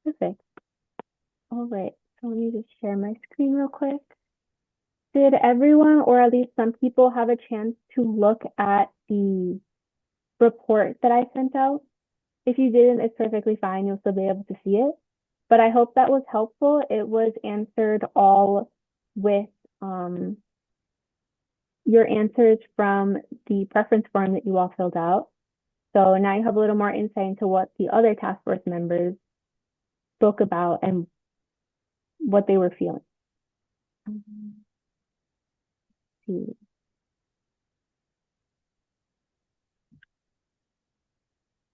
Perfect. All right. So let me just share my screen real quick. Did everyone, or at least some people, have a chance to look at the report that I sent out? If you didn't, it's perfectly fine. You'll still be able to see it. But I hope that was helpful. It was answered all with your answers from the preference form that you all filled out. So now you have a little more insight into what the other task force members spoke about and what they were feeling. See.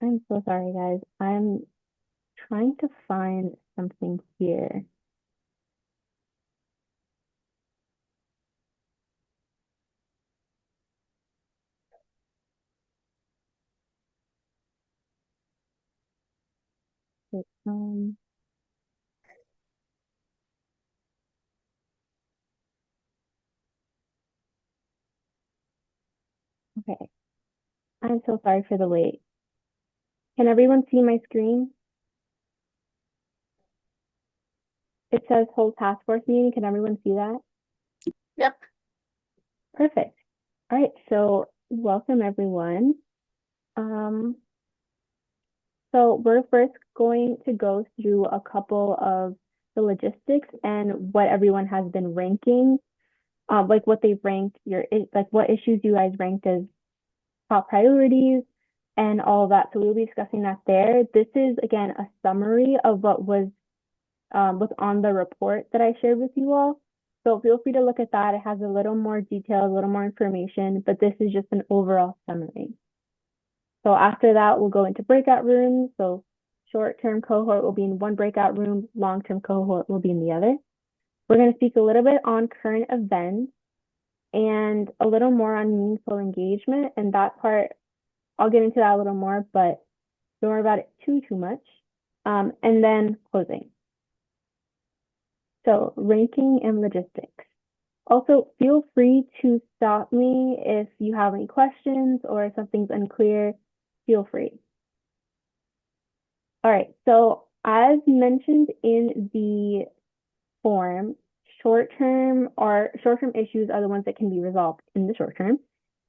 I'm so sorry, guys. I'm trying to find something here. But, okay. I'm so sorry for the wait. Can everyone see my screen? It says whole task force meeting. Can everyone see that? Yep. Perfect. All right, so welcome everyone. Um, so we're first going to go through a couple of the logistics and what everyone has been ranking, like what they've ranked like what issues you guys ranked as top priorities and all of that. So we'll be discussing that there. This is again a summary of what's on the report that I shared with you all. So feel free to look at that. It has a little more detail, a little more information, but this is just an overall summary. So after that, we'll go into breakout rooms. So short-term cohort will be in one breakout room, long-term cohort will be in the other. We're going to speak a little bit on current events and a little more on meaningful engagement. And that part, I'll get into that a little more, but don't worry about it too much. And then closing. So ranking and logistics. Also, feel free to stop me if you have any questions or if something's unclear. Feel free. All right, so as mentioned in the form, short-term issues are the ones that can be resolved in the short term.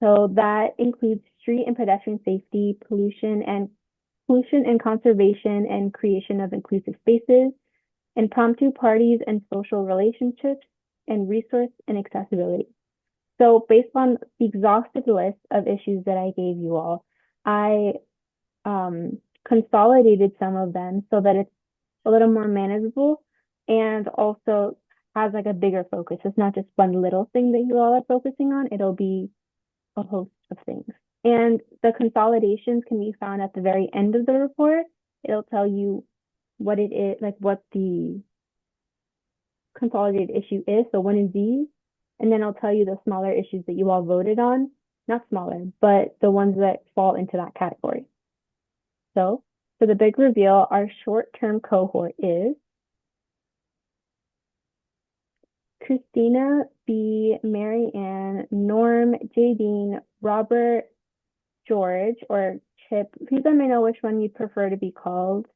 So that includes street and pedestrian safety, pollution and conservation and creation of inclusive spaces, impromptu parties and social relationships, and resource and accessibility. So based on the exhaustive list of issues that I gave you all, I consolidated some of them so that it's a little more manageable and also has like a bigger focus. It's not just one little thing that you all are focusing on. It'll be a host of things. And the consolidations can be found at the very end of the report. It'll tell you what it is, like what the consolidated issue is. So one is these, and then I'll tell you the smaller issues that you all voted on. Not smaller, but the ones that fall into that category. So for the big reveal, our short-term cohort is Christina, B, Mary Ann, Norm, Jadine, Robert, George, or Chip. Please let me know which one you'd prefer to be called.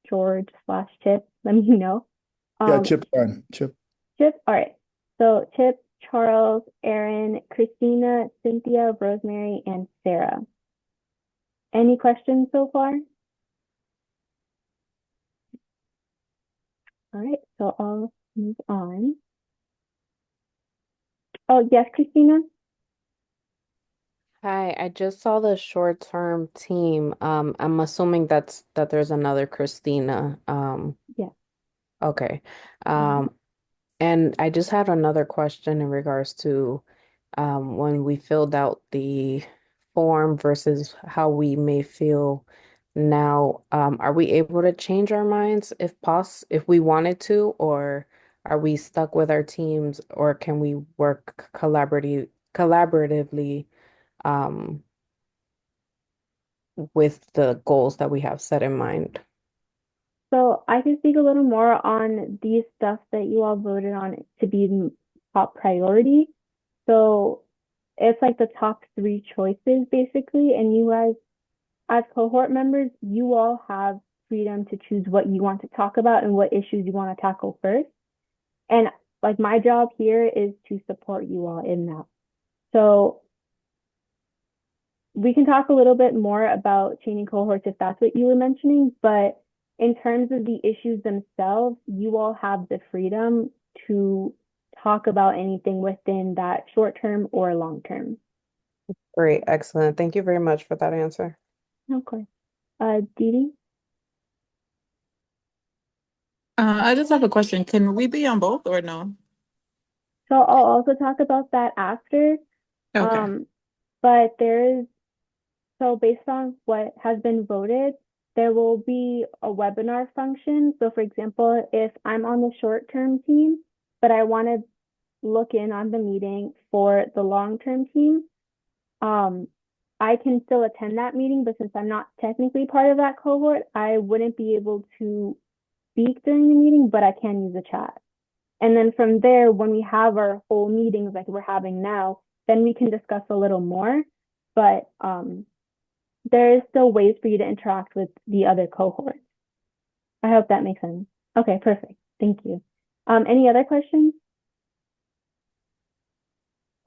George/Chip. Let me know. Yeah, Um, Chip on. Chip. Chip. All right. So Chip, Charles, Aaron, Christina, Cynthia, Rosemary, and Sarah. Any questions so far? All right. So I'll move on. Oh, yes, Christina? Hi, I just saw the short-term team. I'm assuming that there's another Christina. Yes. Okay. Mhm. Um, and I just had another question in regards to when we filled out the form versus how we may feel now. Are we able to change our minds if we wanted to, or are we stuck with our teams, or can we work collaboratively? Um, with the goals that we have set in mind. So I can speak a little more on these stuff that you all voted on to be top priority. So it's like the top three choices basically, and you guys as cohort members, you all have freedom to choose what you want to talk about and what issues you want to tackle first. And like my job here is to support you all in that. So we can talk a little bit more about chaining cohorts if that's what you were mentioning, but in terms of the issues themselves, you all have the freedom to talk about anything within that short term or long term. Great, excellent. Thank you very much for that answer. Okay. Didi? I just have a question. Can we be on both or no? So I'll also talk about that after. Okay. Um, but there is, so based on what has been voted, there will be a webinar function. So for example, if I'm on the short-term team, but I want to look in on the meeting for the long-term team, um, I can still attend that meeting, but since I'm not technically part of that cohort, I wouldn't be able to speak during the meeting, but I can use the chat. And then from there, when we have our whole meetings like we're having now, then we can discuss a little more. But there is still ways for you to interact with the other cohorts. I hope that makes sense. Okay, perfect. Thank you. Any other questions?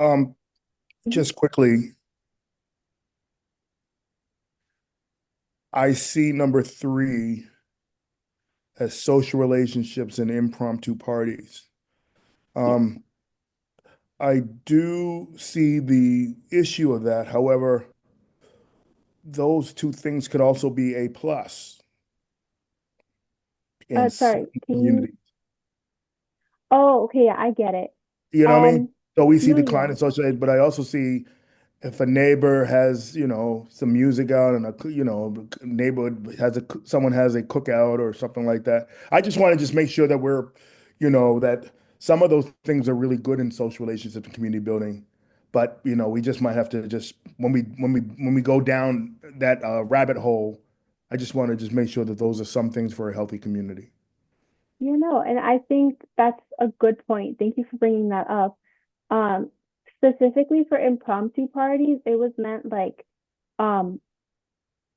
Um, Mhm. just quickly, I see number 3 as social relationships and impromptu parties. Yeah. Um, I do see the issue of that. However, those two things could also be a plus in Sorry, certain can you? communities. Oh, okay, yeah, I get it. You know what I mean? Um, So we see no, decline yeah, in social aid, but I also see if a neighbor has, some music out and neighborhood has someone has a cookout or something like that. I just want to just make sure that that some of those things are really good in social relationships and community building. But, we just might have to just when we go down that rabbit hole, I just want to just make sure that those are some things for a healthy community. you know, and I think that's a good point. Thank you for bringing that up. Um, Specifically for impromptu parties, it was meant like um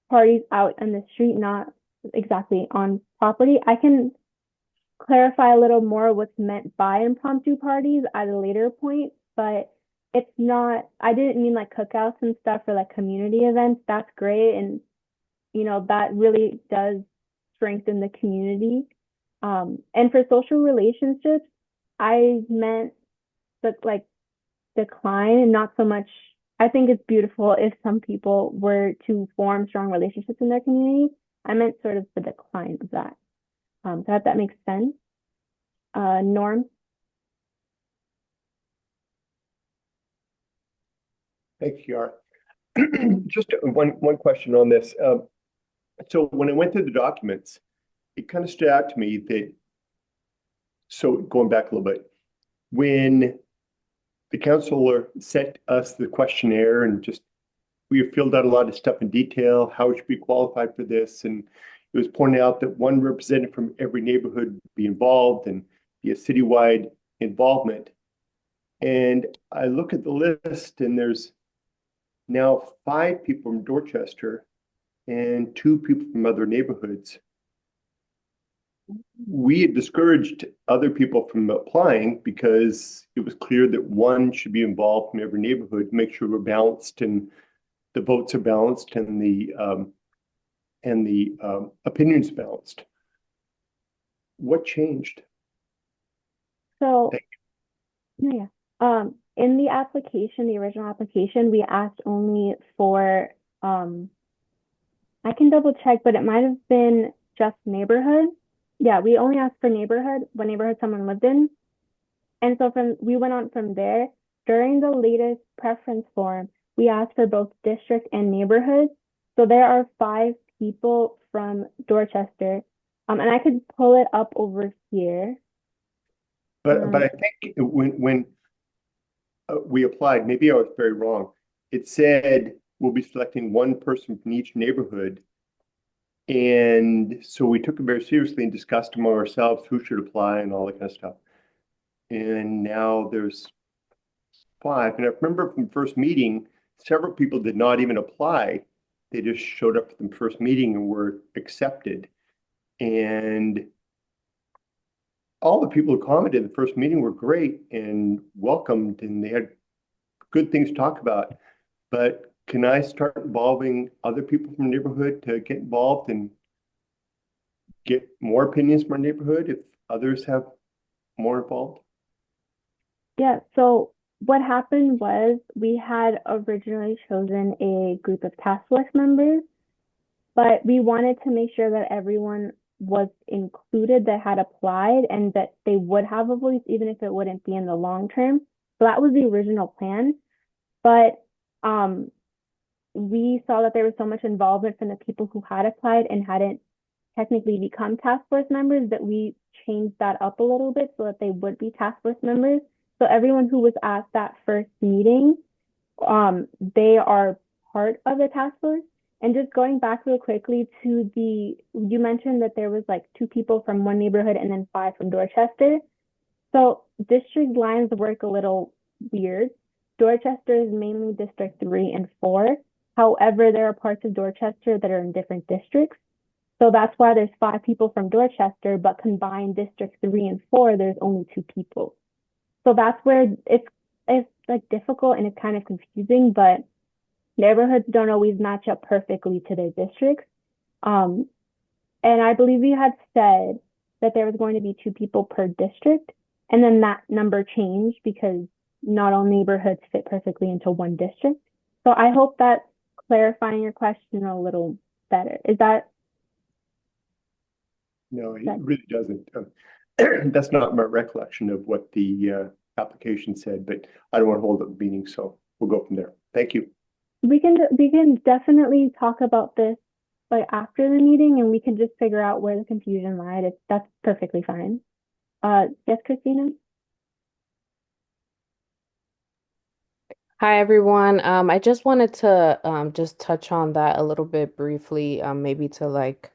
parties out in the street, not exactly on property. I can clarify a little more what's meant by impromptu parties at a later point, but it's not, I didn't mean like cookouts and stuff or like community events. That's great. And, that really does strengthen the community. And for social relationships, I meant that like decline and not so much. I think it's beautiful if some people were to form strong relationships in their community. I meant sort of the decline of that. So I hope that makes sense. Norm. Thanks, Kiara. Just one question on this. So when I went through the documents, it kind of stood out to me that, so going back a little bit, when the counselor sent us the questionnaire and just we filled out a lot of stuff in detail, how we should be qualified for this, and it was pointed out that one representative from every neighborhood would be involved and be a citywide involvement. And I look at the list, and there's now 5 people from Dorchester and 2 people from other neighborhoods. We had discouraged other people from applying because it was clear that one should be involved from every neighborhood, make sure we're balanced and the votes are balanced and the opinions balanced. What changed? So, Thank no, yeah. In the application, the original application, we asked only for, I can double check, but it might have been just neighborhood. Yeah, we only asked for neighborhood, what neighborhood someone lived in. And so we went on from there. During the latest preference form, we asked for both district and neighborhood. So there are 5 people from Dorchester. And I could pull it up over here. but I think when we applied, maybe I was very wrong. It said we'll be selecting one person from each neighborhood. And so we took it very seriously and discussed among ourselves who should apply and all that kind of stuff. And now there's 5. And I remember from the first meeting, several people did not even apply they just showed up at the first meeting and were accepted. And all the people who commented in the first meeting were great and welcomed, and they had good things to talk about. But can I start involving other people from the neighborhood to get involved and get more opinions from our neighborhood if others have more involved? Yeah, so what happened was we had originally chosen a group of task force members, but we wanted to make sure that everyone was included that had applied and that they would have a voice, even if it wouldn't be in the long term. So that was the original plan. But we saw that there was so much involvement from the people who had applied and hadn't technically become task force members that we changed that up a little bit so that they would be task force members. So everyone who was at that first meeting, they are part of the task force. And just going back real quickly to you mentioned that there was like 2 people from one neighborhood and then 5 from Dorchester. So district lines work a little weird. Dorchester is mainly District 3 and 4. However, there are parts of Dorchester that are in different districts. So that's why there's 5 people from Dorchester, but combined District 3 and 4, there's only 2 people. So that's where it's like difficult and it's kind of confusing, but neighborhoods don't always match up perfectly to their districts. And I believe we had said that there was going to be 2 people per district, and then that number changed because not all neighborhoods fit perfectly into one district. So I hope that's clarifying your question a little better. Is that No, it really doesn't. That's not my recollection of what the application said, but I don't want to hold up the meeting, so we'll go from there. Thank you. we can definitely talk about this like after the meeting and we can just figure out where the confusion lied. That's perfectly fine. Yes, Christina? Hi, everyone. I just wanted to just touch on that a little bit briefly, maybe to like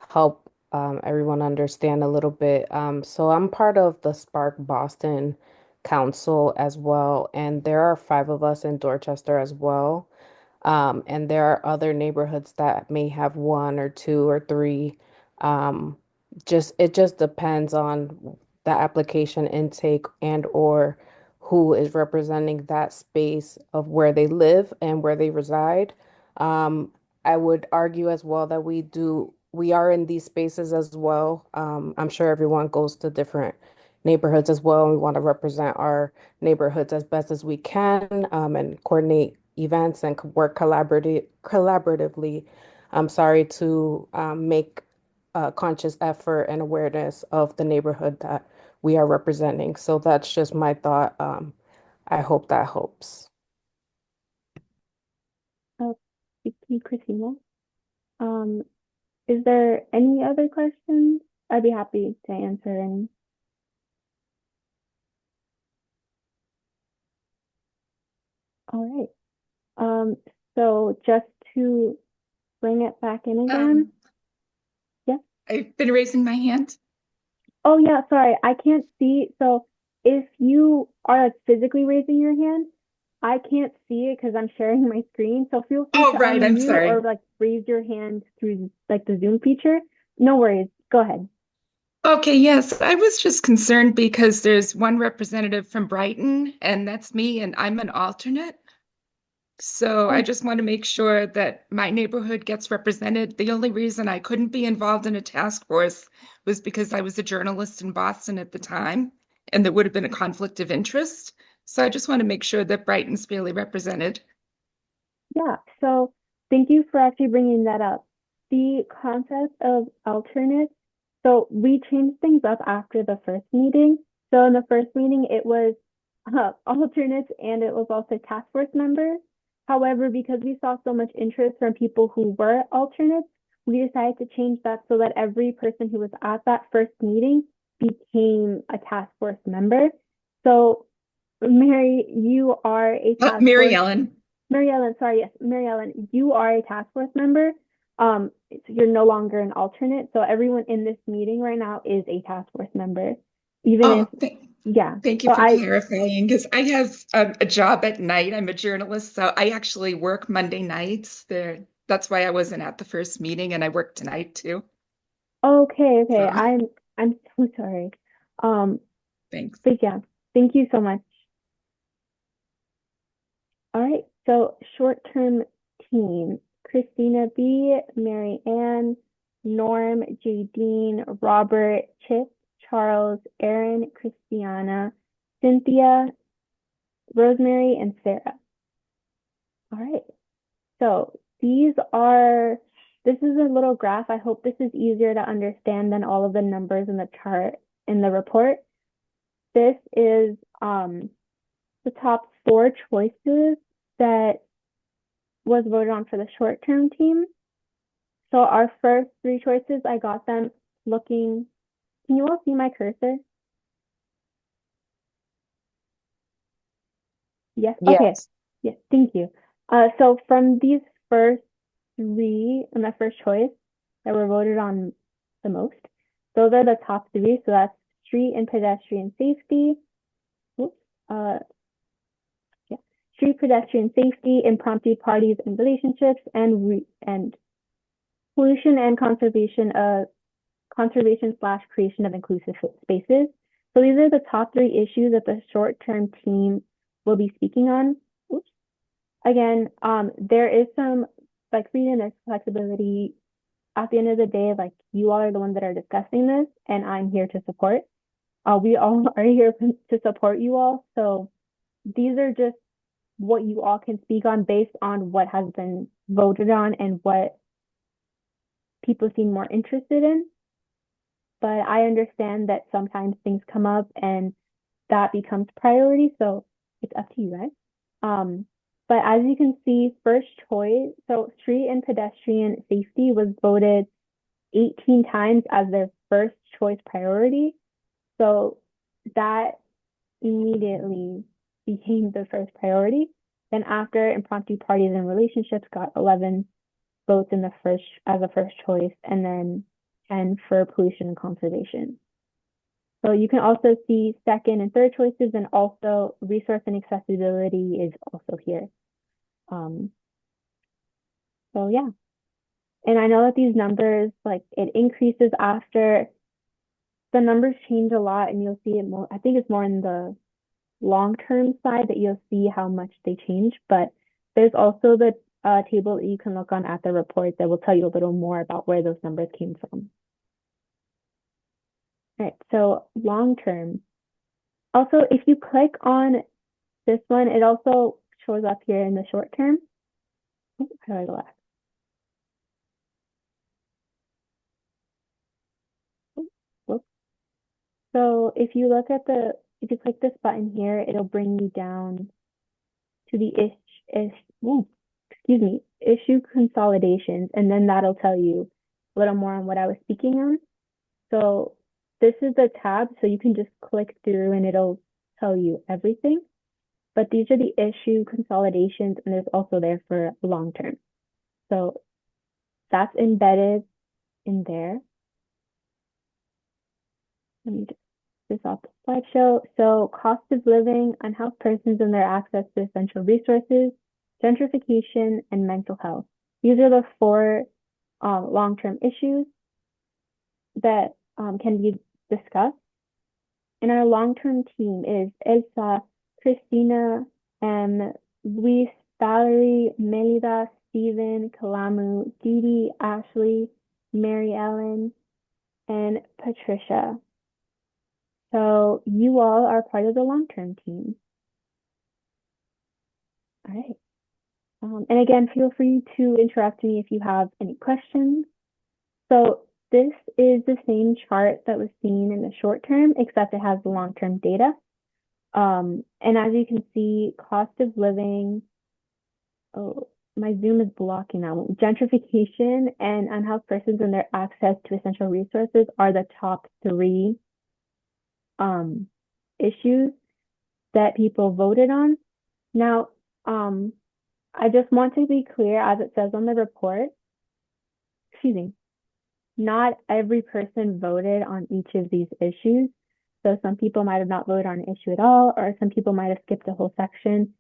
help everyone understand a little bit. So I'm part of the Spark Boston Council as well, and there are 5 of us in Dorchester as well. And there are other neighborhoods that may have 1 or 2 or 3. Um, it just depends on the application intake and or who is representing that space of where they live and where they reside. Um, I would argue as well that we are in these spaces as well. I'm sure everyone goes to different neighborhoods as well, and we want to represent our neighborhoods as best as we can, and coordinate events and work collaboratively. I'm sorry to make a conscious effort and awareness of the neighborhood that we are representing. So that's just my thought. I hope that helps. Thank you, Christina. Um, is there any other questions? I'd be happy to answer any. All right. So just to bring it back in again. Yeah. I've been raising my hand. Oh yeah, sorry, I can't see. So if you are like physically raising your hand, I can't see it because I'm sharing my screen. So feel free Oh, to right, I'm unmute sorry. or like raise your hand through like the Zoom feature. No worries. Go ahead. Okay, yes, I was just concerned because there's one representative from Brighton, and that's me, and I'm an alternate. So I Oh, just want to make sure that my neighborhood gets represented. The only reason I couldn't be involved in a task force was because I was a journalist in Boston at the time, and there would have been a conflict of interest. So I just want to make sure that Brighton's fairly represented. yeah. So thank you for actually bringing that up. The concept of alternates. So we changed things up after the first meeting. So in the first meeting, it was alternates and it was also task force members. However, because we saw so much interest from people who were alternates, we decided to change that so that every person who was at that first meeting became a task force member. So Mary, you are a task Mary force. Ellen. Mary Ellen, sorry, yes, Mary Ellen, you are a task force member. So you're no longer an alternate. So everyone in this meeting right now is a task force member. Even if, Oh, yeah. thank you So for clarifying, because I have a job at night. I'm a journalist, so I actually work Monday nights. There, That's why I wasn't at the first meeting and I worked tonight too. Okay, So I'm so sorry. Um, thanks. but yeah, thank you so much. All right, so short-term team, Christina B, Mary Ann, Norm, Jadine, Robert, Chip, Charles, Aaron, Christiana, Cynthia, Rosemary, and Sarah. All right, so this is a little graph. I hope this is easier to understand than all of the numbers in the chart in the report. This is the top 4 choices that was voted on for the short-term team. So our first 3 choices, I got them looking. Can you all see my cursor? Yes. Okay. Yes. Yes. Thank you. So from these first 3 in the first choice that were voted on the most, those are the top 3. So that's street and pedestrian safety. Oops. Yeah. Street pedestrian safety, impromptu parties and relationships, and pollution and conservation/creation of inclusive spaces. So these are the top 3 issues that the short-term team will be speaking on. Oops. Again, there is some like freedom and flexibility. At the end of the day, like you all are the ones that are discussing this, and I'm here to support. We all are here to support you all. So these are just what you all can speak on based on what has been voted on and what people seem more interested in. But I understand that sometimes things come up and that becomes priority. So it's up to you guys. But as you can see, first choice, so street and pedestrian safety was voted 18 times as their first choice priority. So that immediately became the first priority. Then after, impromptu parties and relationships got 11 votes in the first as a first choice, and then 10 for pollution and conservation. So you can also see second and third choices, and also resource and accessibility is also here. So yeah. And I know that these numbers, like it increases after the numbers change a lot, and you'll see it more. I think it's more in the long-term side that you'll see how much they change, but there's also the table that you can look on at the report that will tell you a little more about where those numbers came from. All right, so long-term. Also, if you click on this one, it also shows up here in the short term. Oh, how do I go back? Oh, whoops. So if you look at if you click this button here, it'll bring you down to the issue consolidations, and then that'll tell you a little more on what I was speaking on. So this is the tab, so you can just click through and it'll tell you everything. But these are the issue consolidations, and there's also there for long term. So that's embedded in there. Let me just this off the slideshow. So cost of living, unhoused persons and their access to essential resources, gentrification, and mental health. These are the 4 long-term issues that can be discussed. And our long-term team is Elsa, Christina, Luis, Valerie, Melida, Stephen, Kalamu, Dee, Ashley, Mary Ellen, and Patricia. So you all are part of the long-term team. All right. And again, feel free to interrupt me if you have any questions. So this is the same chart that was seen in the short term, except it has the long-term data. And as you can see, cost of living, oh, my Zoom is blocking that one. Gentrification and unhoused persons and their access to essential resources are the top 3 issues that people voted on. Now, I just want to be clear, as it says on the report, excuse me, not every person voted on each of these issues. So some people might have not voted on an issue at all, or some people might have skipped a whole section.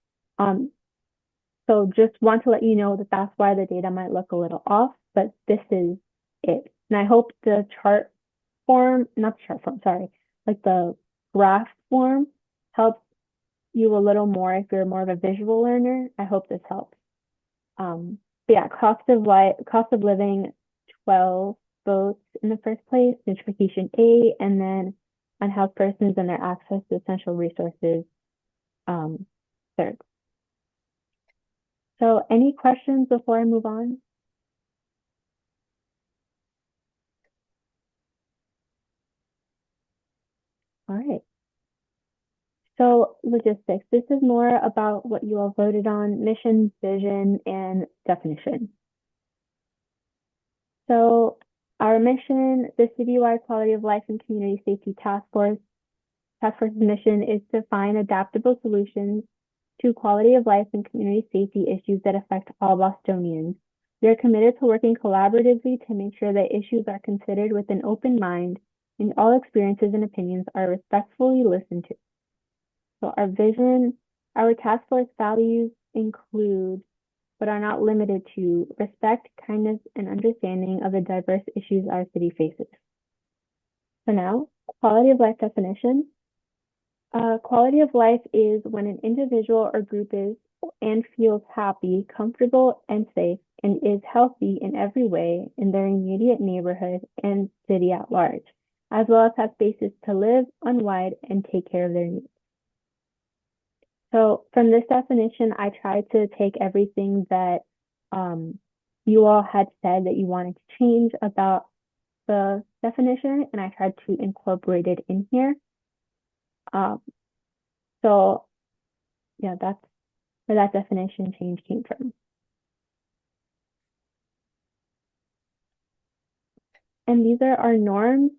So just want to let you know that that's why the data might look a little off, but this is it. And I hope the chart form, not the chart form, sorry, like the graph form helps you a little more if you're more of a visual learner. I hope this helps. But yeah, cost of living, 12 votes in the first place, gentrification 8, and then unhoused persons and their access to essential resources, third. So any questions before I move on? All right. So logistics, this is more about what you all voted on, mission, vision, and definition. So our mission, the Citywide Quality of Life and Community Safety Task Force's mission is to find adaptable solutions to quality of life and community safety issues that affect all Bostonians. We are committed to working collaboratively to make sure that issues are considered with an open mind and all experiences and opinions are respectfully listened to. So our vision, our task force values include, but are not limited to, respect, kindness, and understanding of the diverse issues our city faces. So now, quality of life definition. Quality of life is when an individual or group is and feels happy, comfortable, and safe, and is healthy in every way in their immediate neighborhood and city at large, as well as have spaces to live, unwind, and take care of their needs. So from this definition, I tried to take everything that you all had said that you wanted to change about the definition, and I tried to incorporate it in here. So yeah, that's where that definition change came from. And these are our norms.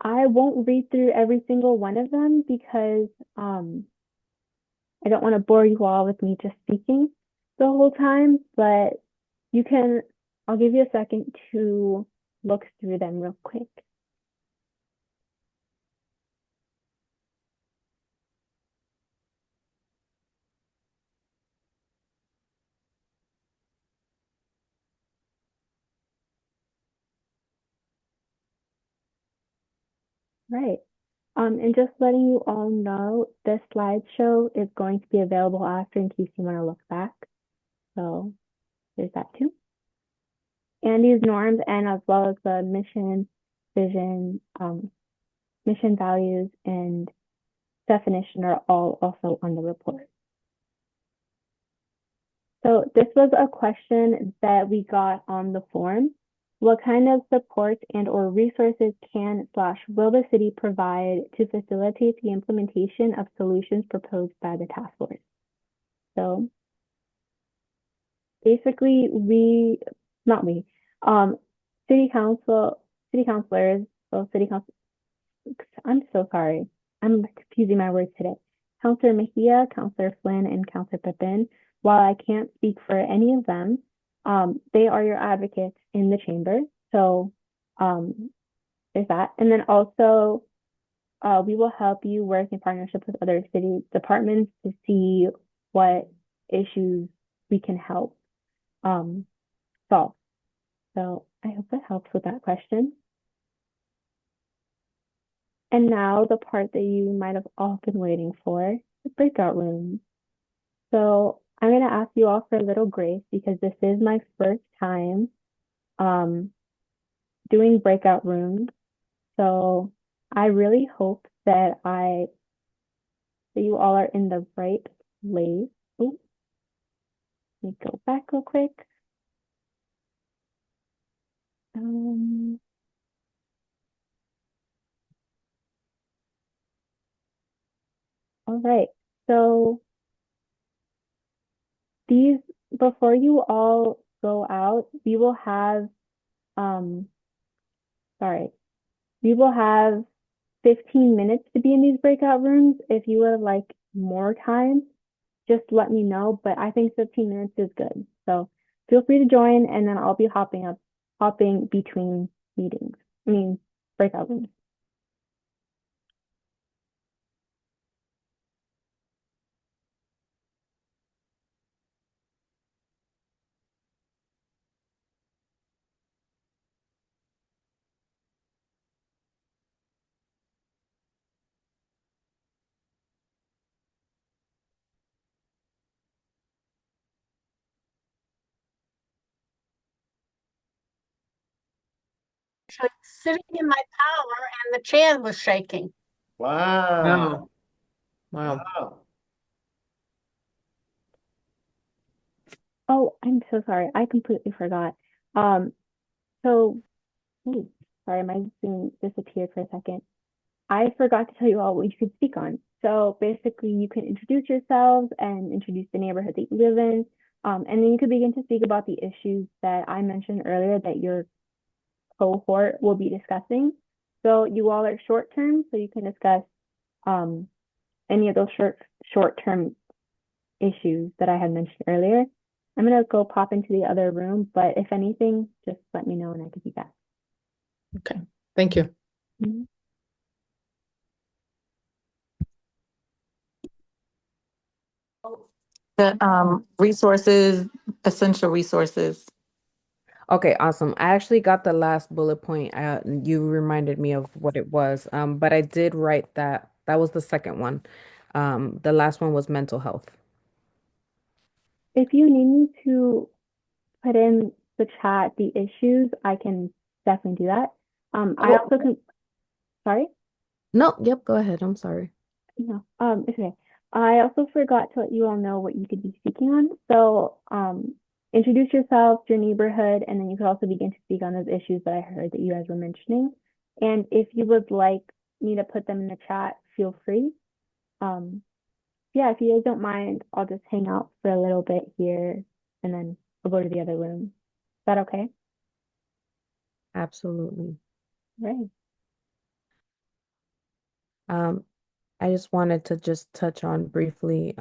I won't read through every single one of them because I don't want to bore you all with me just speaking the whole time, but I'll give you a second to look through them real quick. Right. And just letting you all know, this slideshow is going to be available after in case you want to look back. So there's that too. And these norms, and as well as the mission, vision, mission values, and definition are all also on the report. So this was a question that we got on the form. What kind of supports and or resources can/will the city provide to facilitate the implementation of solutions proposed by the task force? So basically city councilors, so city council, I'm so sorry. I'm confusing my words today. Councilor Mejia, Councilor Flynn, and Councilor Pepin. While I can't speak for any of them, they are your advocates in the chamber. So there's that. And then also, we will help you work in partnership with other city departments to see what issues we can help solve. So I hope that helps with that question. And now the part that you might have all been waiting for, the breakout room. So I'm going to ask you all for a little grace because this is my first time doing breakout rooms. So I really hope that you all are in the right place. Oh, let me go back real quick. All right. So these, before you all go out, we will have sorry, we will have 15 minutes to be in these breakout rooms. If you would like more time, just let me know. But I think 15 minutes is good. So feel free to join, and then I'll be hopping between meetings. I mean, breakout rooms. actually sitting in my power and the fan was shaking. Wow. Wow. Wow. Oh, I'm so sorry. I completely forgot. Um, so, ooh, sorry, my Zoom disappeared for a second. I forgot to tell you all what you could speak on. So basically, you can introduce yourselves and introduce the neighborhood that you live in. And then you could begin to speak about the issues that I mentioned earlier that your cohort will be discussing. So you all are short term, so you can discuss um, any of those short term issues that I had mentioned earlier. I'm gonna go pop into the other room, but if anything, just let me know and I could be back. Okay. Thank you. Mhm. The resources, essential resources. Okay, awesome. I actually got the last bullet point. You reminded me of what it was. But I did write that. That was the second one. The last one was mental health. If you need me to put in the chat the issues, I can definitely do that. I also can, sorry, No, yep, go ahead. I'm sorry. no, it's okay. I also forgot to let you all know what you could be speaking on. So, introduce yourself, your neighborhood, and then you could also begin to speak on those issues that I heard that you guys were mentioning. And if you would like me to put them in the chat, feel free. Um, yeah, if you guys don't mind, I'll just hang out for a little bit here and then I'll go to the other room. Is that okay? Absolutely. Right. Um, I just wanted to just touch on briefly,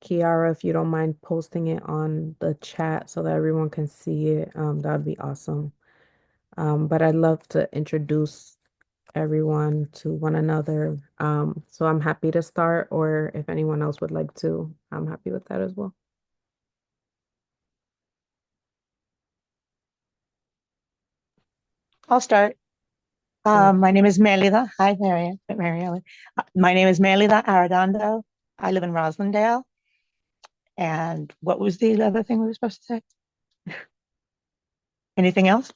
Kiara, if you don't mind posting it on the chat so that everyone can see it, that would be awesome. But I'd love to introduce everyone to one another. So I'm happy to start, or if anyone else would like to, I'm happy with that as well. I'll start. Sure. My name is Melida. Hi, Mary Ellen. My name is Melida Arredondo. I live in Roslindale. And what was the other thing we were supposed to say? Anything else?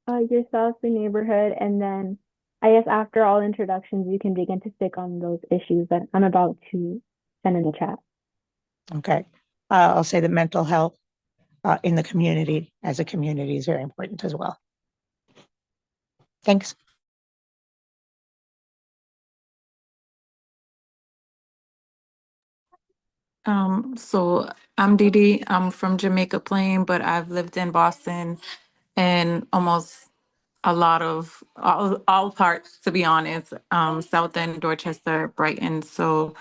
Yourself, the neighborhood, and then I guess after all introductions, you can begin to stick on those issues that I'm about to send in the chat. Okay. I'll say that mental health in the community as a community is very important as well. Thanks. So I'm Dee Dee. I'm from Jamaica Plain, but I've lived in Boston and almost a lot of all parts, to be honest. South End, Dorchester, Brighton. So,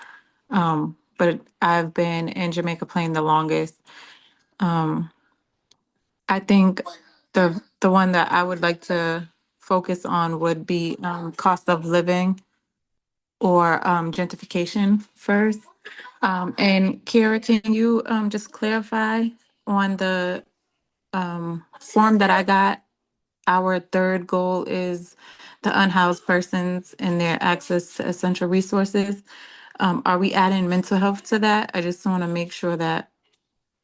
but I've been in Jamaica Plain the longest. Um, I think the one that I would like to focus on would be cost of living or gentrification first. And Kiara, can you just clarify on the form that I got? Our third goal is the unhoused persons and their access to essential resources. Are we adding mental health to that? I just want to make sure that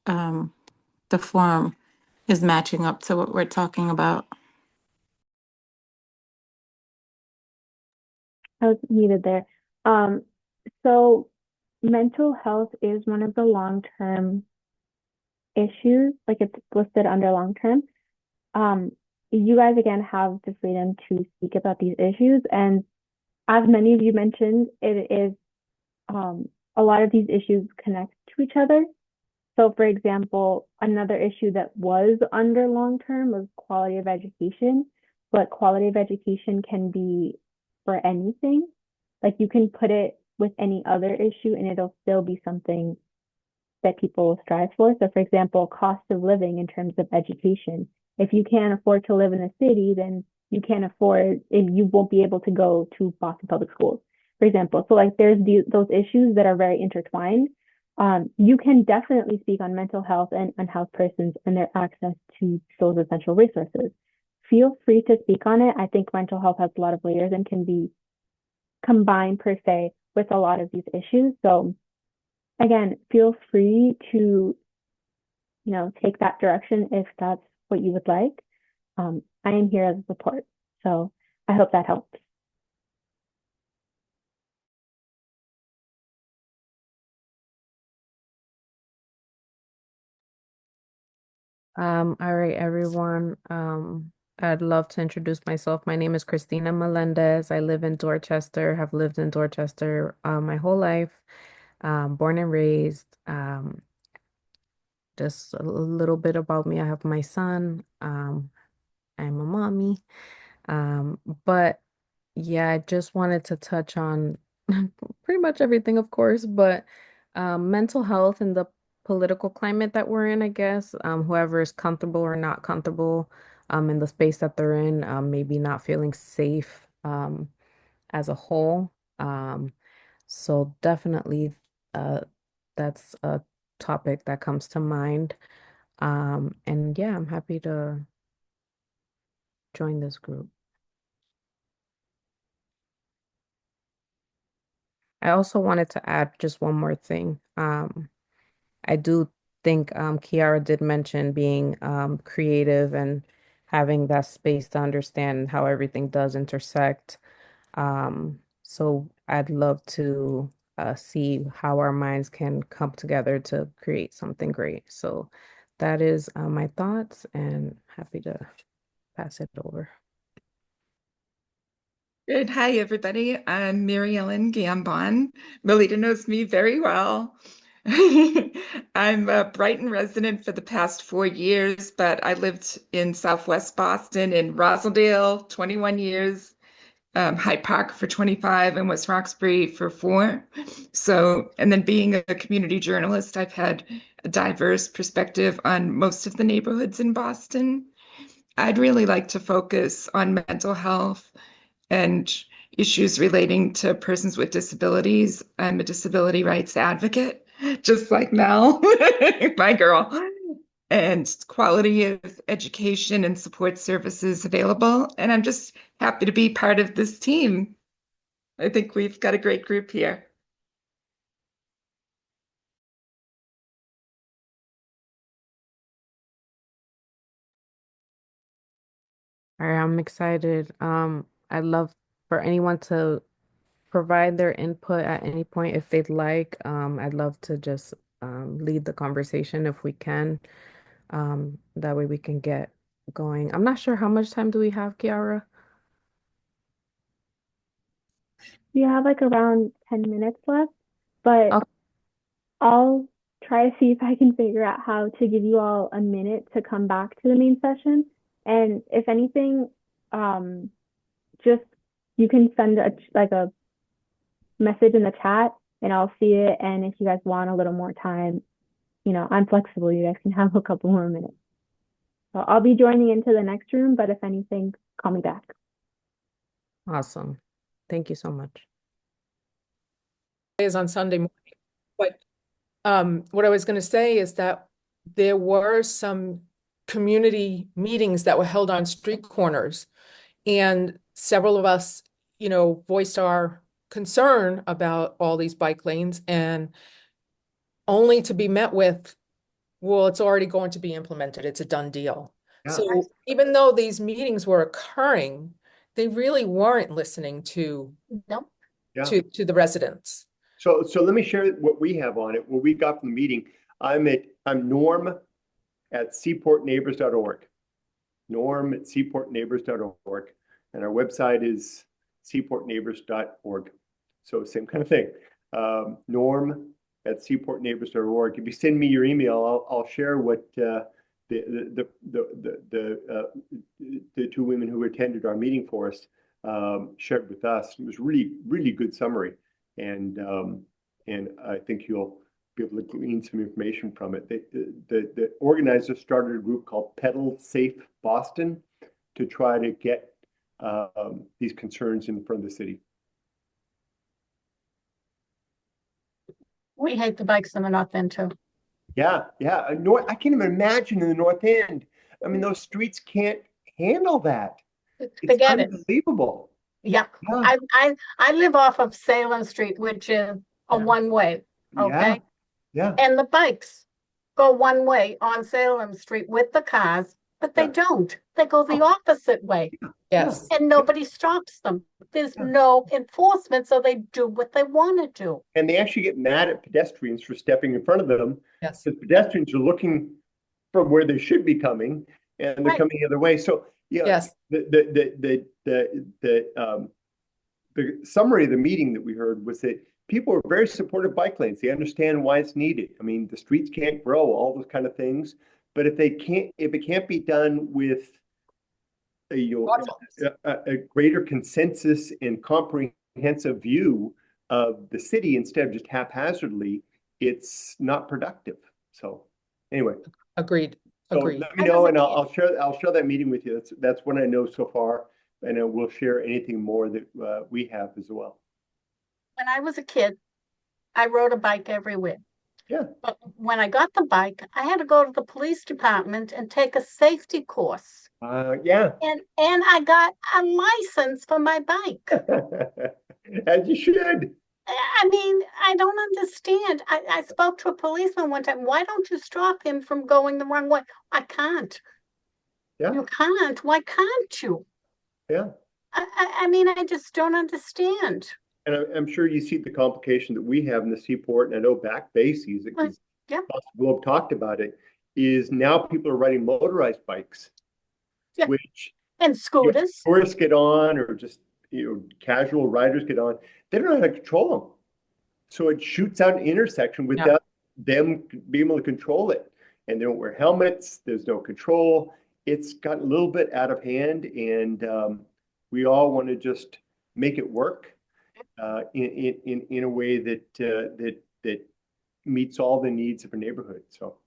the form is matching up to what we're talking about. I was muted there. Um, so mental health is one of the long-term issues, like it's listed under long-term. Um, you guys again have the freedom to speak about these issues, and as many of you mentioned, it is a lot of these issues connect to each other. So, for example, another issue that was under long term was quality of education, but quality of education can be for anything. Like you can put it with any other issue and it'll still be something that people will strive for. So, for example, cost of living in terms of education. If you can't afford to live in a city, then you can't afford, if you won't be able to go to Boston Public Schools, for example. So, like, there's those issues that are very intertwined. You can definitely speak on mental health and unhoused persons and their access to those essential resources. Feel free to speak on it. I think mental health has a lot of layers and can be combined per se with a lot of these issues. So again, feel free to, take that direction if that's what you would like. I am here as a support. So I hope that helps. All right, everyone. I'd love to introduce myself. My name is Christina Melendez. I live in Dorchester, have lived in Dorchester my whole life, born and raised. Just a little bit about me. I have my son. I'm a mommy. But yeah, I just wanted to touch on pretty much everything, of course, but mental health and the political climate that we're in, I guess. Whoever is comfortable or not comfortable in the space that they're in, maybe not feeling safe as a whole. Um, so definitely uh, that's a topic that comes to mind. And yeah, I'm happy to join this group. I also wanted to add just one more thing. I do think Kiara did mention being creative and having that space to understand how everything does intersect. So I'd love to see how our minds can come together to create something great. So that is my thoughts, and happy to pass it over. Good. Hi, everybody. I'm Mary Ellen Gambon. Melita knows me very well. I'm a Brighton resident for the past 4 years, but I lived in Southwest Boston in Roslindale 21 years, Hyde Park for 25, and West Roxbury for 4. So, and then being a community journalist, I've had a diverse perspective on most of the neighborhoods in Boston. I'd really like to focus on mental health and issues relating to persons with disabilities. I'm a disability rights advocate, just like Mel, my girl, and quality of education and support services available. And I'm just happy to be part of this team. I think we've got a great group here. All right, I'm excited. I'd love for anyone to provide their input at any point if they'd like. I'd love to just lead the conversation if we can. That way we can get going. I'm not sure how much time do we have, Kiara? We have like around 10 minutes left, but Oh, I'll try to see if I can figure out how to give you all a minute to come back to the main session. And if anything, um, just you can send a message in the chat and I'll see it. And if you guys want a little more time, I'm flexible. You guys can have a couple more minutes. So I'll be joining into the next room, but if anything, call me back. awesome. Thank you so much. Is on Sunday morning. But what I was going to say is that there were some community meetings that were held on street corners, and several of us, voiced our concern about all these bike lanes, and only to be met with, well, it's already going to be implemented. It's a done deal. Yeah. So even though these meetings were occurring, they really weren't listening to Yeah. to the residents. So let me share what we have on it, what we got from the meeting. I'm Norm at seaportneighbors.org. Norm at seaportneighbors.org. And our website is seaportneighbors.org. So same kind of thing. Norm at seaportneighbors.org. If you send me your email, I'll share what the two women who attended our meeting for us shared with us. It was really, really good summary. And I think you'll be able to glean some information from it. The organizers started a group called Pedal Safe Boston to try to get these concerns in front of the city. We hate the bikes in the North End too. Yeah. I can't even imagine in the North End. I mean, those streets can't handle that. It's Forget it. unbelievable. Yeah. Yeah. I live off of Salem Street, which is a one-way. Okay. Yeah. And the bikes go one way on Salem Street with the cars, but they Yeah. don't. they go the opposite way. Yes. And nobody stops them. There's no enforcement, so they do what they want to do. And they actually get mad at pedestrians for stepping in front of them. Yes. Because pedestrians are looking from where they should be coming, and they're Right. coming the other way. So yeah, Yes. The summary of the meeting that we heard was that people are very supportive of bike lanes. They understand why it's needed. I mean, the streets can't grow, all those kind of things. But if it can't be done with a greater consensus and comprehensive view of the city instead of just haphazardly, it's not productive. So anyway, Agreed. so Agreed. let me know, and I'll share that meeting with you. That's what I know so far, and we'll share anything more that we have as well. When I was a kid, I rode a bike everywhere. Yeah. But when I got the bike, I had to go to the police department and take a safety course. Yeah. And I got a license for my bike. As you should. I mean, I don't understand. I spoke to a policeman one time. Why don't you stop him from going the wrong way? I can't. Yeah. You can't. Why can't you? Yeah. I mean, I just don't understand. And I'm sure you see the complication that we have in the seaport, and I know Back Bay sees it because Yeah. Globe talked about it, is now people are riding motorized bikes, Yeah. which And scooters. Tourists get on, or just casual riders get on. They don't know how to control them. So it shoots out an intersection without them being able to control it. And they don't wear helmets. There's no control. It's got a little bit out of hand, and we all want to just make it work in a way that meets all the needs of a neighborhood. So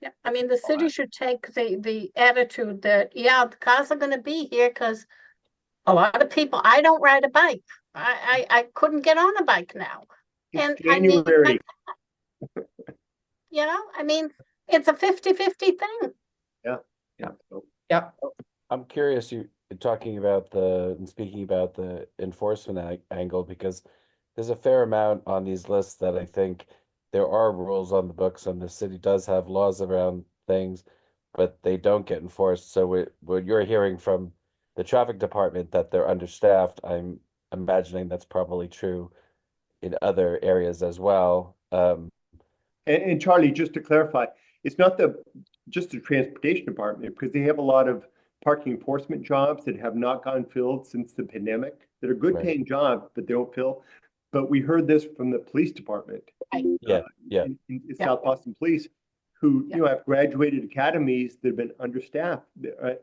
yeah, I mean, the city should take the attitude that, yeah, the cars are going to be here because a lot of people, I don't ride a bike. I couldn't get on a bike now. And January. I mean, it's a 50-50 thing. Yeah. So, Yeah. I'm curious, you're talking about and speaking about the enforcement angle, because there's a fair amount on these lists that I think there are rules on the books, and the city does have laws around things, but they don't get enforced. So what you're hearing from the traffic department that they're understaffed, I'm imagining that's probably true in other areas as well. and Charlie, just to clarify, it's not just the transportation department, because they have a lot of parking enforcement jobs that have not gone filled since the pandemic, that are good paying jobs, but they don't fill. But we heard this from the police department. In South Boston Police, who have graduated academies that have been understaffed,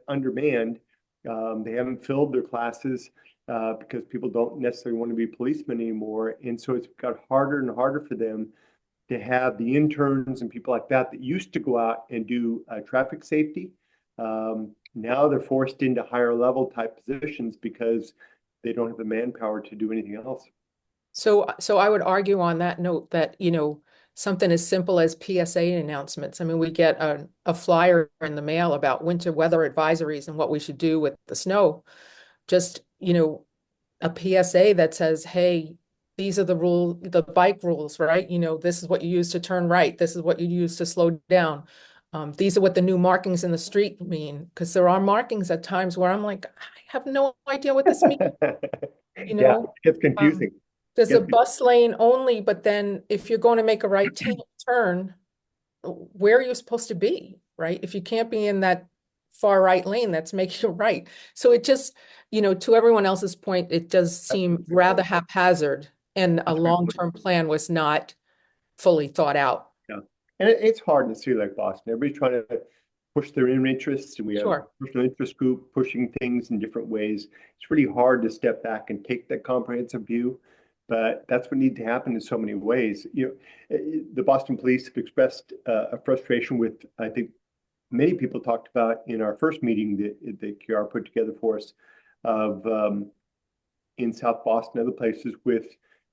undermanned. They haven't filled their classes because people don't necessarily want to be policemen anymore, and so it's got harder and harder for them to have the interns and people like that used to go out and do traffic safety. Now they're forced into higher level type positions because they don't have the manpower to do anything else. So I would argue on that note that, something as simple as PSA announcements. I mean, we get a flyer in the mail about winter weather advisories and what we should do with the snow. Just, a PSA that says, hey, these are the bike rules, right? This is what you use to turn right. This is what you use to slow down. These are what the new markings in the street mean, because there are markings at times where I'm like, I have no idea what this means. Yeah, it's confusing. There's a bus lane only, but then if you're going to make a right turn, where are you supposed to be, right? If you can't be in that far right lane, that's making a right. So it just, to everyone else's point, it does seem rather haphazard, and a long-term plan was not fully thought out. Yeah, and it's hard in a city like Boston. Everybody's trying to push their own interests, and we have a personal interest group pushing things in different ways. It's really hard to step back and take that comprehensive view, but that's what needs to happen in so many ways. The Boston Police have expressed a frustration with, I think, many people talked about in our first meeting that Kiara put together for us, of in South Boston, other places, with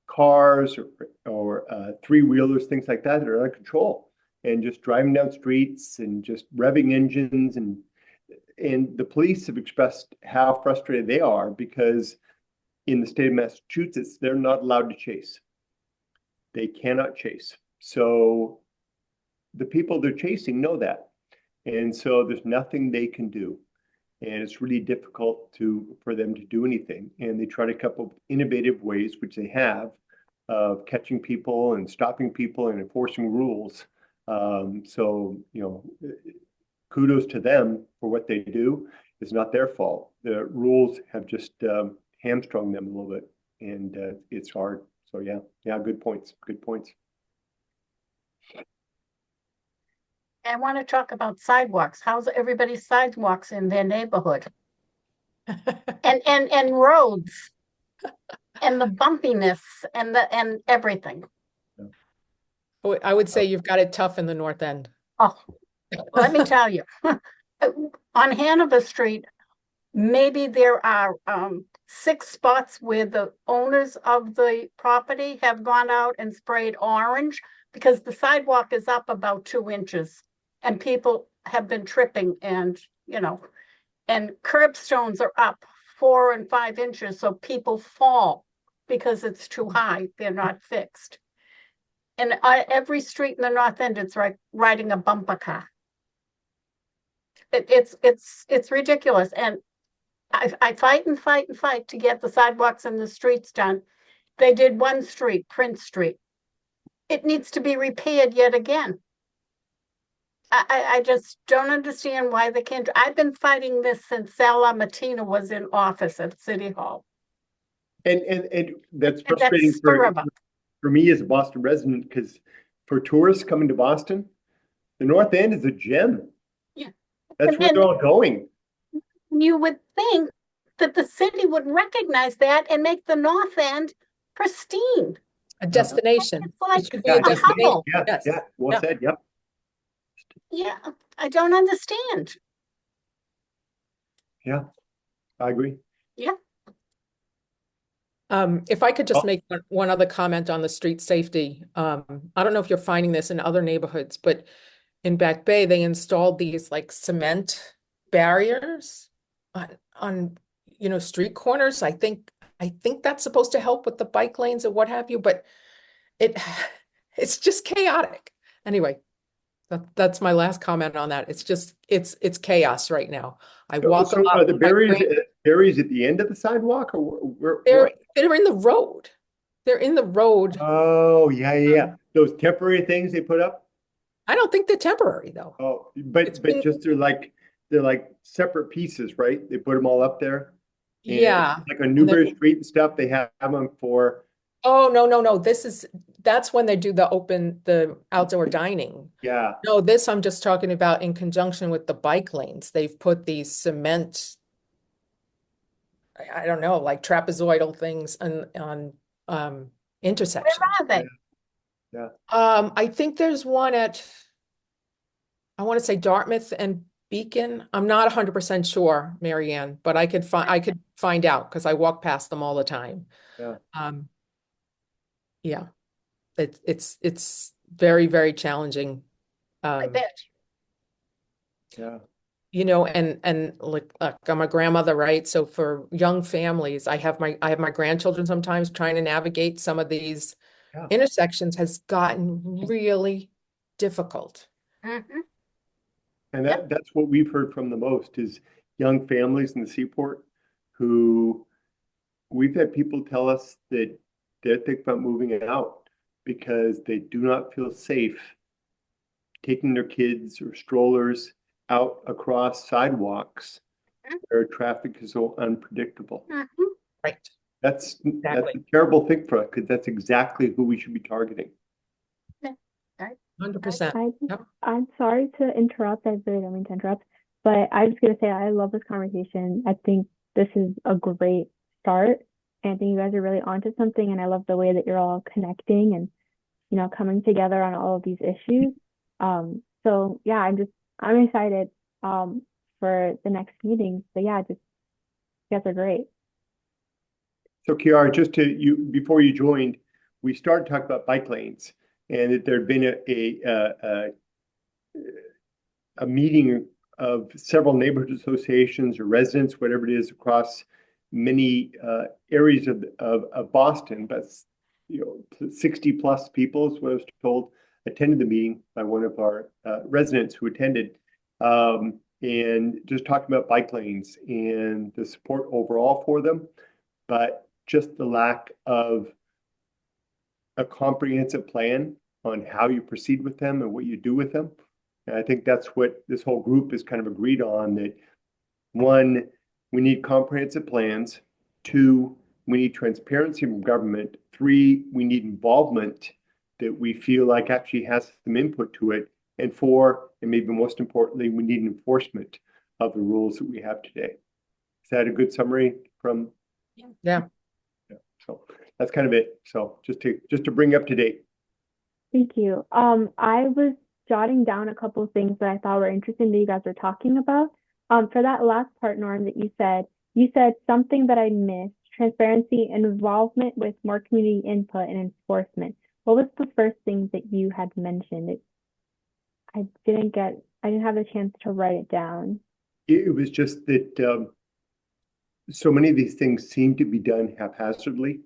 cars or three-wheelers, things like that are out of control and just driving down streets and just revving engines. And the police have expressed how frustrated they are because in the state of Massachusetts, they're not allowed to chase. They cannot chase. So the people they're chasing know that. And so there's nothing they can do. and it's really difficult for them to do anything. And they try to come up with innovative ways, which they have, of catching people and stopping people and enforcing rules. So, kudos to them for what they do. It's not their fault. The rules have just hamstrung them a little bit, and it's hard. So yeah, good points. Good points. I want to talk about sidewalks. How's everybody's sidewalks in their neighborhood? And roads and the bumpiness and everything. I would say you've got it tough in the North End. Oh, let me tell you, on Hanover Street, maybe there are 6 spots where the owners of the property have gone out and sprayed orange because the sidewalk is up about 2 inches and people have been tripping and curbstones are up 4 and 5 inches, so people fall because it's too high. They're not fixed. And every street in the North End, it's like riding a bumper car. It's ridiculous. And I fight and fight and fight to get the sidewalks and the streets done. They did one street, Prince Street. It needs to be repaired yet again. I just don't understand why they can't. I've been fighting this since Sal Martina was in office at City Hall. And that's frustrating for me as a Boston resident, because for tourists coming to Boston, the North End is a gem. Yeah. That's where they're all going. You would think that the city would recognize that and make the North End pristine. A destination. It's like It should be a destination. Yes. Yeah, well said, yep. Yeah, I don't understand. Yeah, I agree. Yeah. If I could just make one other comment on the street safety. I don't know if you're finding this in other neighborhoods, but in Back Bay, they installed these like cement barriers on street corners. I think that's supposed to help with the bike lanes and what have you, but it's just chaotic. Anyway, that's my last comment on that. It's just it's chaos right now. I walk a lot are the with my barriers at the end of the sidewalk, or where? They're in the road. They're in the road. Oh, yeah. Those temporary things they put up? I don't think they're temporary though. Oh, but just they're like separate pieces, right? They put them all up there. And Yeah. like on Newbury Street and stuff, they have them for. Oh, no. That's when they do the outdoor dining. Yeah. No, I'm just talking about in conjunction with the bike lanes. They've put these cement, I don't know, like trapezoidal things on intersections. Where are they? Yeah. I think there's one at, I want to say Dartmouth and Beacon. I'm not 100% sure, Marianne, but I could find out because I walk past them all the time. Yeah. Yeah. It's very, very challenging. I bet. Yeah. And like I'm a grandmother, right? So for young families, I have my grandchildren sometimes trying to navigate some of these intersections has gotten really difficult. Mm-hmm. And that's what we've heard from the most is young families in the Seaport who we've had people tell us that they're thinking about moving out because they do not feel safe taking their kids or strollers out across sidewalks where traffic is so unpredictable. Mm-hmm. Right. That's Exactly. a terrible thing for us because that's exactly who we should be targeting. 100%. Yep. I'm sorry to interrupt. I really don't mean to interrupt, but I was going to say I love this conversation. I think this is a great start, and I think you guys are really onto something. And I love the way that you're all connecting and coming together on all of these issues. So yeah, I'm excited for the next meeting. So yeah, you guys are great. So Kiara, before you joined, we started talking about bike lanes and that there'd been a meeting of several neighborhood associations or residents, whatever it is, across many areas of Boston, but 60 plus people is what I was told, attended the meeting by one of our residents who attended. and just talking about bike lanes and the support overall for them, but just the lack of a comprehensive plan on how you proceed with them and what you do with them. And I think that's what this whole group is kind of agreed on, that one, we need comprehensive plans. Two, we need transparency from government. Three, we need involvement that we feel like actually has some input to it. And four, and maybe most importantly, we need enforcement of the rules that we have today. Is that a good summary from? Yeah. So that's kind of it. So just to bring up to date. Thank you. I was jotting down a couple of things that I thought were interesting that you guys were talking about. For that last part, Norm, that you said something that I missed, transparency and involvement with more community input and enforcement. What was the first thing that you had mentioned? I didn't have a chance to write it down. It was just that so many of these things seem to be done haphazardly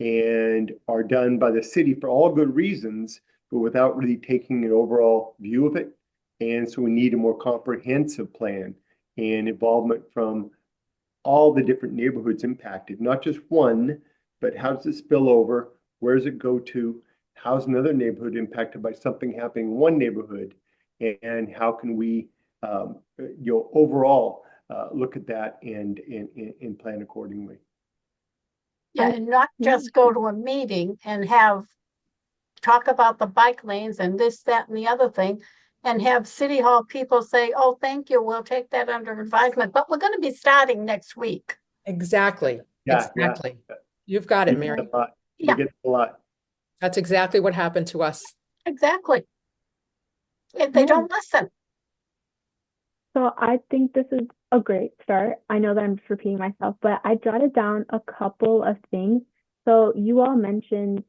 and are done by the city for all good reasons, but without really taking an overall view of it. And so we need a more comprehensive plan and involvement from all the different neighborhoods impacted, not just one, but how does it spill over? Where does it go to? How's another neighborhood impacted by something happening in one neighborhood? And how can we, overall look at that and plan accordingly? Yeah, and not just go to a meeting and talk about the bike lanes and this, that, and the other thing, and have City Hall people say, oh, thank you, we'll take that under advisement, but we're going to be starting next week. Exactly. Yeah, Exactly. yeah. You've got it, We Mary. get a lot. Yeah. We get a lot. That's exactly what happened to us. Exactly. If they don't listen. So I think this is a great start. I know that I'm just repeating myself, but I jotted down a couple of things. So you all mentioned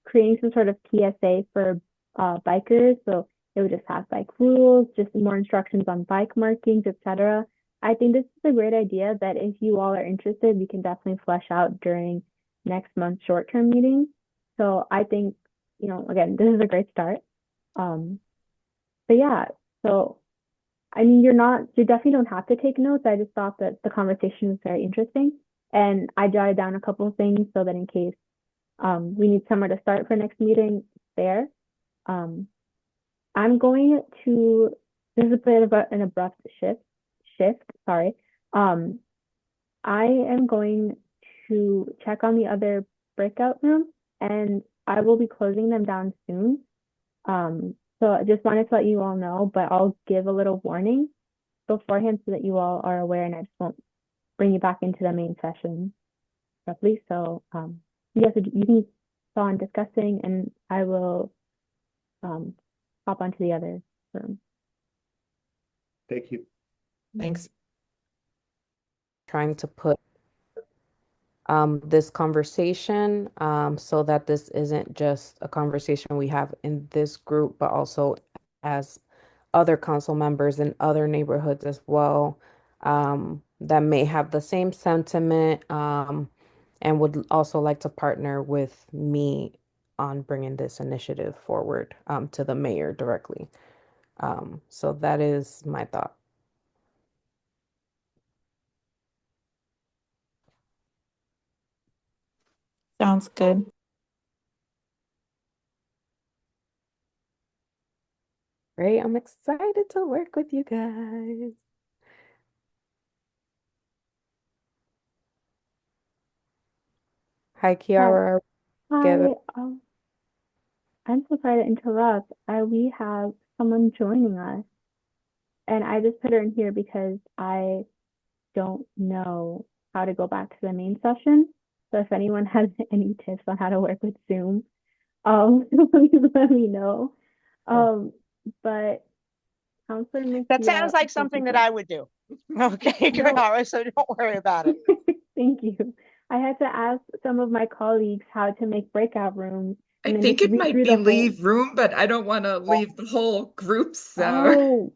creating some sort of PSA for bikers. So it would just have bike rules, just more instructions on bike markings, etc. I think this is a great idea that if you all are interested, we can definitely flesh out during next month's short-term meeting. So I think, again, this is a great start. But yeah, so I mean, you definitely don't have to take notes. I just thought that the conversation was very interesting. And I jotted down a couple of things so that in case we need somewhere to start for next meeting, there. I'm going to, this is a bit of an abrupt shift, sorry. I am going to check on the other breakout room and I will be closing them down soon. So I just wanted to let you all know, but I'll give a little warning beforehand so that you all are aware and I just won't bring you back into the main session roughly. So yes, you can go on discussing and I will hop onto the other room. Thank you. Thanks. Trying to put this conversation so that this isn't just a conversation we have in this group, but also as other council members in other neighborhoods as well that may have the same sentiment and would also like to partner with me on bringing this initiative forward to the mayor directly. So that is my thought. Sounds good. Great. I'm excited to work with you guys. Hi, Kiara. Hi, I'm so sorry to interrupt. We have someone joining us, and I just put her in here because I don't know how to go back to the main session. So if anyone has any tips on how to work with Zoom, please let me know. But Counselor That Mejia, sounds like something that I would do. Okay, No. Kiara, so don't worry about it. Thank you. I had to ask some of my colleagues how to make breakout rooms. I And then think just it read might through be the whole. leave room, but I don't want to leave the whole group, so. Oh,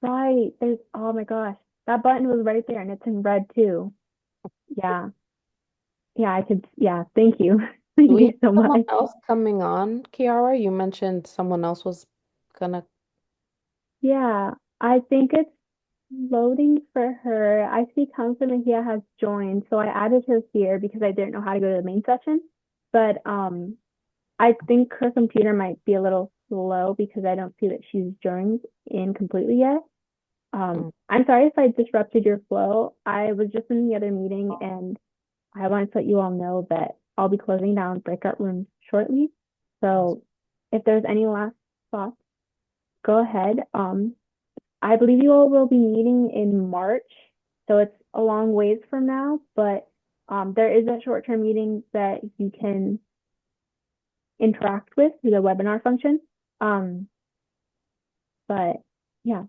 right. Oh my gosh. That button was right there and it's in red too. Yeah. Yeah, thank you. Do Thank we you have so someone much. else coming on, Kiara? You mentioned someone else was gonna. Yeah. I think it's loading for her. I see Counselor Mejia has joined, so I added her here because I didn't know how to go to the main session. But I think her computer might be a little slow because I don't see that she's joined in completely yet. I'm sorry if I disrupted your flow. I was just in the other meeting and I wanted to let you all know that I'll be closing down breakout rooms shortly. So if there's any last thoughts, go ahead. I believe you all will be meeting in March, so it's a long ways from now, but there is a short-term meeting that you can interact with through the webinar function. But yeah,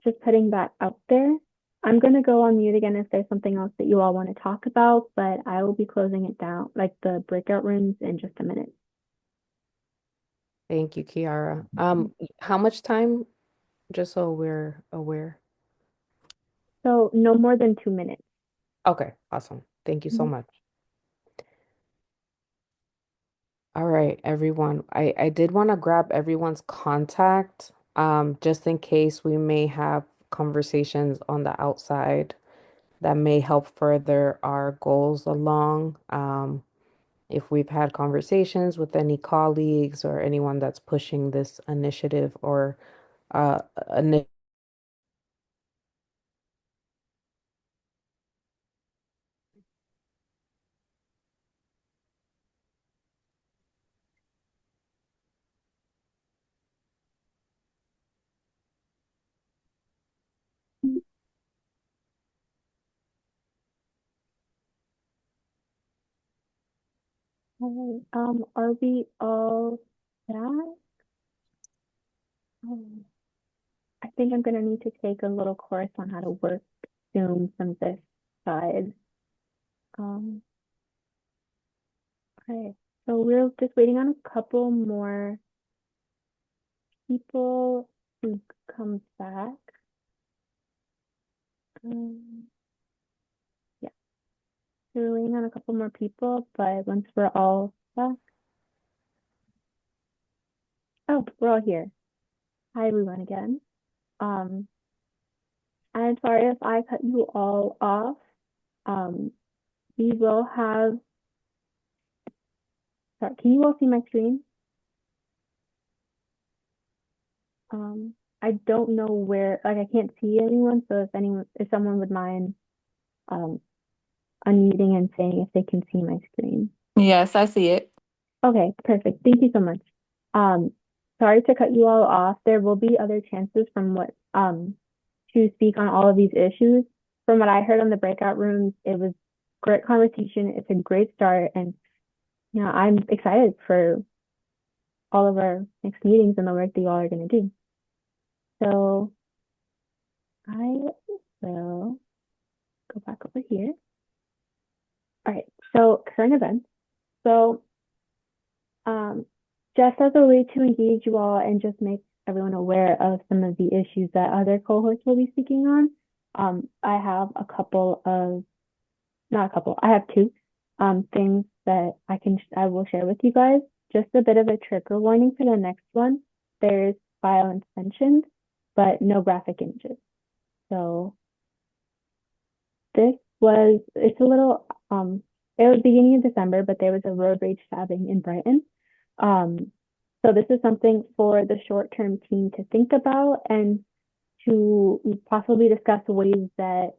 just putting that out there. I'm going to go on mute again if there's something else that you all want to talk about, but I will be closing it down, like the breakout rooms, in just a minute. Thank you, Kiara. How much time, just so we're aware? So no more than 2 minutes. Okay, awesome. Thank you so Mhm. much. All right, everyone. I did want to grab everyone's contact, just in case we may have conversations on the outside that may help further our goals along. If we've had conversations with any colleagues or anyone that's pushing this initiative or uh, ini- All right. Are we all set? I think I'm gonna need to take a little course on how to work Zoom from this side. Um, okay. So we're just waiting on a couple more people to come back. Um, yeah, so we're waiting on a couple more people, but once we're all back, oh, we're all here. Hi, everyone again. Um, I'm sorry if I cut you all off. Um, we will have, sorry, can you all see my screen? I don't know where, like I can't see anyone, so if someone would mind um unmuting and saying if they can see my screen. Yes, I see it. Okay, perfect. Thank you so much. Um, sorry to cut you all off. There will be other chances to speak on all of these issues. From what I heard on the breakout rooms, it was great conversation. It's a great start, and I'm excited for all of our next meetings and the work that you all are going to do. So I will go back over here. All right, so current events. So just as a way to engage you all and just make everyone aware of some of the issues that other cohorts will be speaking on, I have not a couple, I have two things that I will share with you guys. Just a bit of a trigger warning for the next one. There's violence mentioned, but no graphic images. So it's a little, it was beginning of December, but there was a road rage stabbing in Brighton. So this is something for the short-term team to think about and to possibly discuss ways that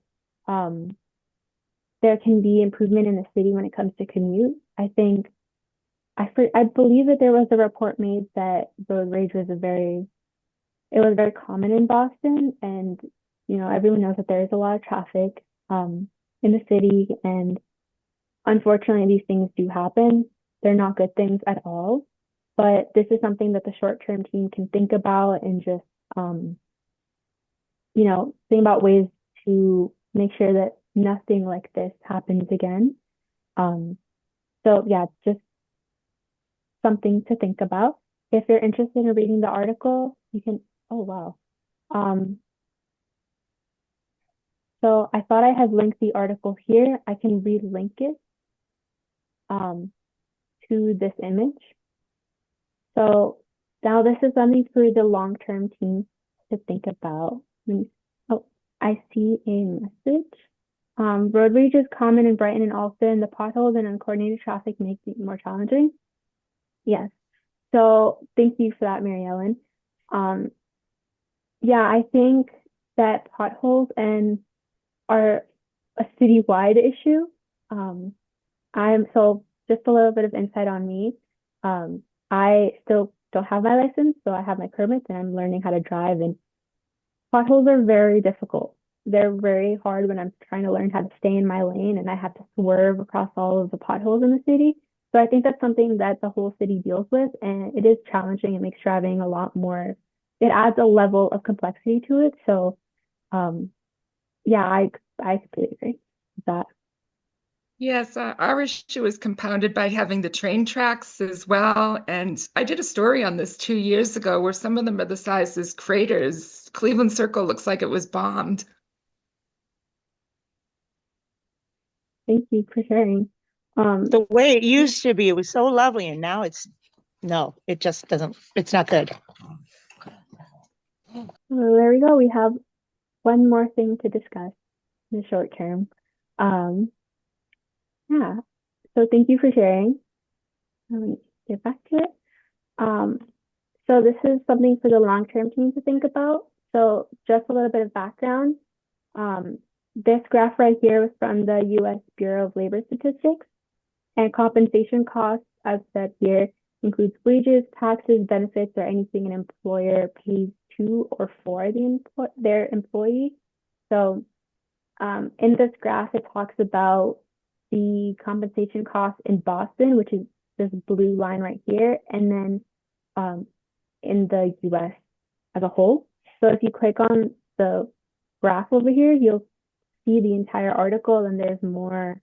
there can be improvement in the city when it comes to commute. I believe that there was a report made that road rage was it was very common in Boston, and everyone knows that there is a lot of traffic in the city, and unfortunately these things do happen. They're not good things at all, but this is something that the short-term team can think about and just think about ways to make sure that nothing like this happens again. So yeah, just something to think about. If you're interested in reading the article, you can, oh wow. Um, so I thought I had linked the article here. I can relink it um, to this image. So now this is something for the long-term team to think about. Oh, I see a message. Road rage is common in Brighton and Alston. The potholes and uncoordinated traffic make it more challenging. Yes. So thank you for that, Mary Ellen. Yeah, I think that potholes are a citywide issue. I'm so just a little bit of insight on me. I still don't have my license, so I have my permits and I'm learning how to drive. And potholes are very difficult. They're very hard when I'm trying to learn how to stay in my lane and I have to swerve across all of the potholes in the city. So I think that's something that the whole city deals with, and it is challenging. It makes driving a lot more, it adds a level of complexity to it. So yeah, I completely agree with that. Yes, our issue is compounded by having the train tracks as well. And I did a story on this 2 years ago where some of them are the size as craters. Cleveland Circle looks like it was bombed. Thank you for sharing. The way it used to be, it was so lovely, and now no, it just doesn't, it's not good. Well, there we go. We have one more thing to discuss in the short term. Yeah, so thank you for sharing. Let me get back to it. Um, so this is something for the long-term team to think about. So just a little bit of background. This graph right here was from the U.S. Bureau of Labor Statistics, and compensation costs, as said here, includes wages, taxes, benefits, or anything an employer pays to or for their employee. So in this graph, it talks about the compensation costs in Boston, which is this blue line right here, and then in the US as a whole. So if you click on the graph over here, you'll see the entire article, and there's more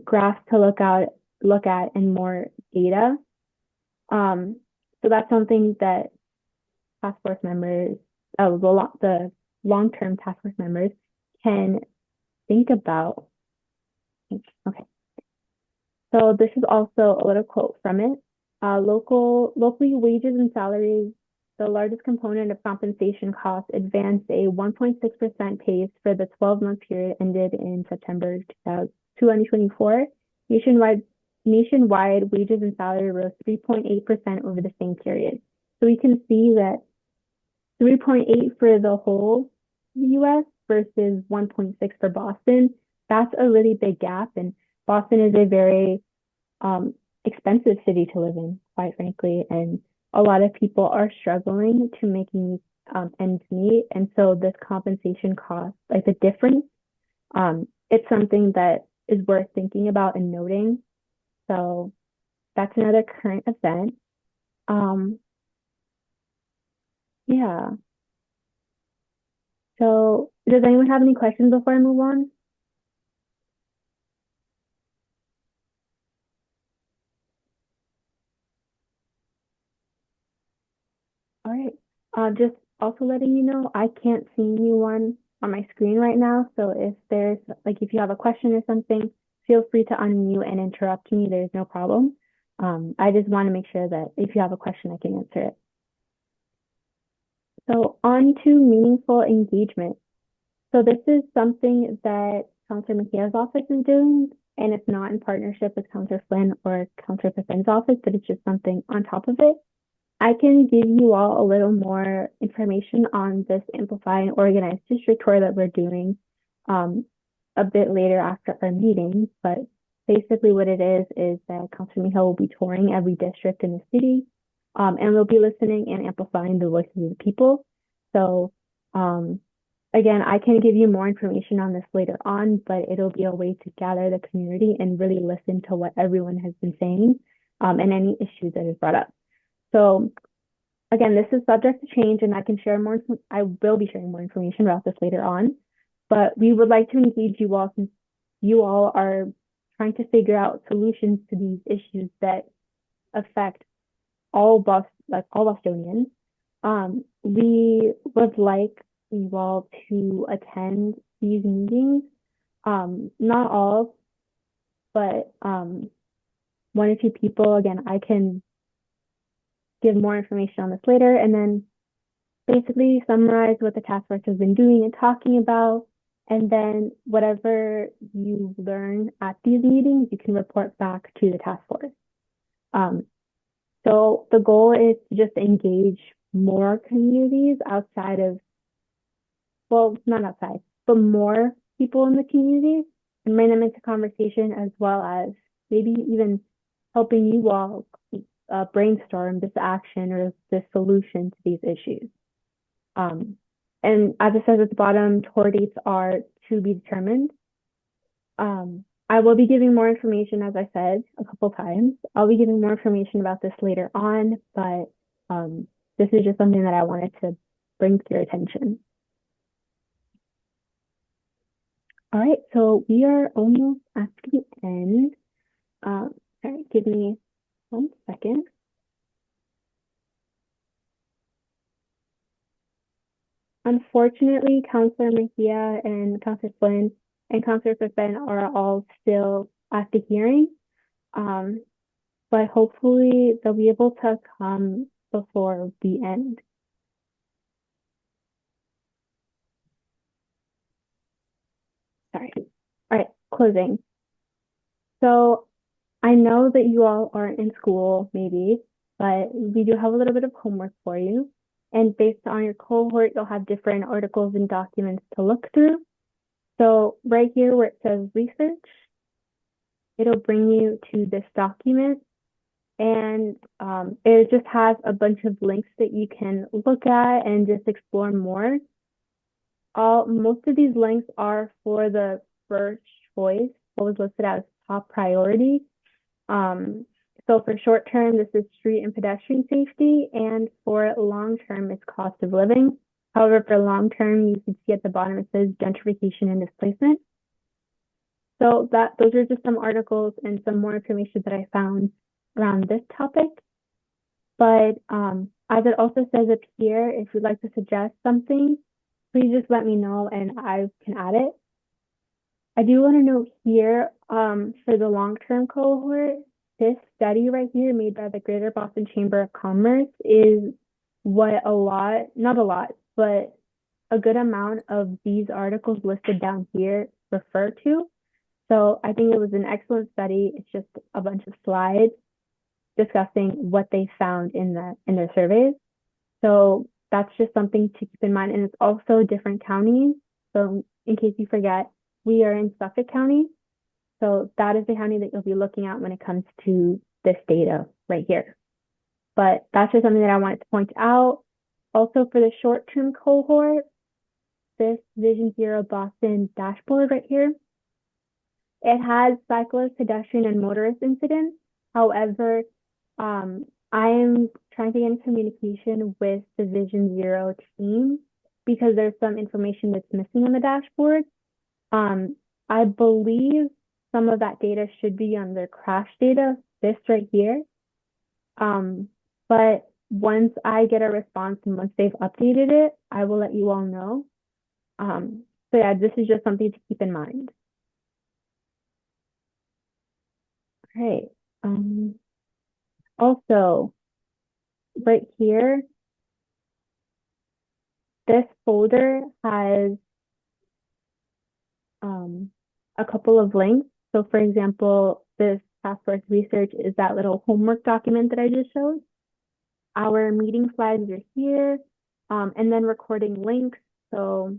graphs to look at and more data. So that's something that task force members, the long-term task force members can think about. Okay. So this is also a little quote from it. Locally, wages and salaries, the largest component of compensation costs, advanced a 1.6% pace for the 12-month period ended in September 2024. Nationwide, wages and salary rose 3.8% over the same period. So we can see that 3.8 for the whole US versus 1.6 for Boston. That's a really big gap. And Boston is a very expensive city to live in, quite frankly. And a lot of people are struggling to making ends meet. And so this compensation cost, like the difference, it's something that is worth thinking about and noting. So that's another current event. Yeah. So does anyone have any questions before I move on? All right. Just also letting you know, I can't see anyone on my screen right now. So if you have a question or something, feel free to unmute and interrupt me. There's no problem. I just want to make sure that if you have a question, I can answer it. So on to meaningful engagement. So this is something that Counselor Makia's office is doing, and it's not in partnership with Counselor Flynn or Counselor Pafin's office, but it's just something on top of it. I can give you all a little more information on this Amplify and Organized District tour that we're doing a bit later after our meeting. But basically what it is that Councilor Miho will be touring every district in the city, and we'll be listening and amplifying the voices of the people. So again, I can give you more information on this later on, but it'll be a way to gather the community and really listen to what everyone has been saying and any issues that is brought up. So again, this is subject to change, and I will be sharing more information about this later on. But we would like to engage you all, since you all are trying to figure out solutions to these issues that affect all Bostonians. We would like you all to attend these meetings. Not all, but one or two people. Again, I can give more information on this later. And then basically summarize what the task force has been doing and talking about. And then whatever you learn at these meetings, you can report back to the task force. So the goal is to just engage more communities outside of, well, not outside, but more people in the community and bring them into conversation, as well as maybe even helping you all brainstorm this action or this solution to these issues. And as it says at the bottom, tour dates are to be determined. I will be giving more information, as I said a couple times. I'll be giving more information about this later on, but this is just something that I wanted to bring to your attention. All right, so we are almost at the end. Sorry, give me 1 second. Unfortunately, Counselor Mejia and Counselor Flynn and Counselor Fitben are all still at the hearing. But hopefully they'll be able to come before the end. Sorry. All right, closing. So I know that you all aren't in school, maybe, but we do have a little bit of homework for you. And based on your cohort, you'll have different articles and documents to look through. So right here where it says research, it'll bring you to this document. And it just has a bunch of links that you can look at and just explore more. Most of these links are for the first choice, what was listed as top priority. So for short term, this is street and pedestrian safety, and for long term, it's cost of living. However, for long term, you can see at the bottom it says gentrification and displacement. So those are just some articles and some more information that I found around this topic. But as it also says up here, if you'd like to suggest something, please just let me know and I can add it. I do want to note here, for the long-term cohort, this study right here made by the Greater Boston Chamber of Commerce is what not a lot, but a good amount of these articles listed down here refer to. So I think it was an excellent study. It's just a bunch of slides discussing what they found in their surveys. So that's just something to keep in mind. And it's also different counties. So in case you forget, we are in Suffolk County. So that is the county that you'll be looking at when it comes to this data right here. But that's just something that I wanted to point out. Also for the short-term cohort, this Vision Zero Boston dashboard right here, it has cyclist, pedestrian, and motorist incidents. However, I am trying to get in communication with the Vision Zero team because there's some information that's missing on the dashboard. I believe some of that data should be on their crash data, this right here. But once I get a response and once they've updated it, I will let you all know. So yeah, this is just something to keep in mind. All right. Also, right here, this folder has a couple of links. So for example, this task force research is that little homework document that I just showed. Our meeting slides are here, and then recording links. So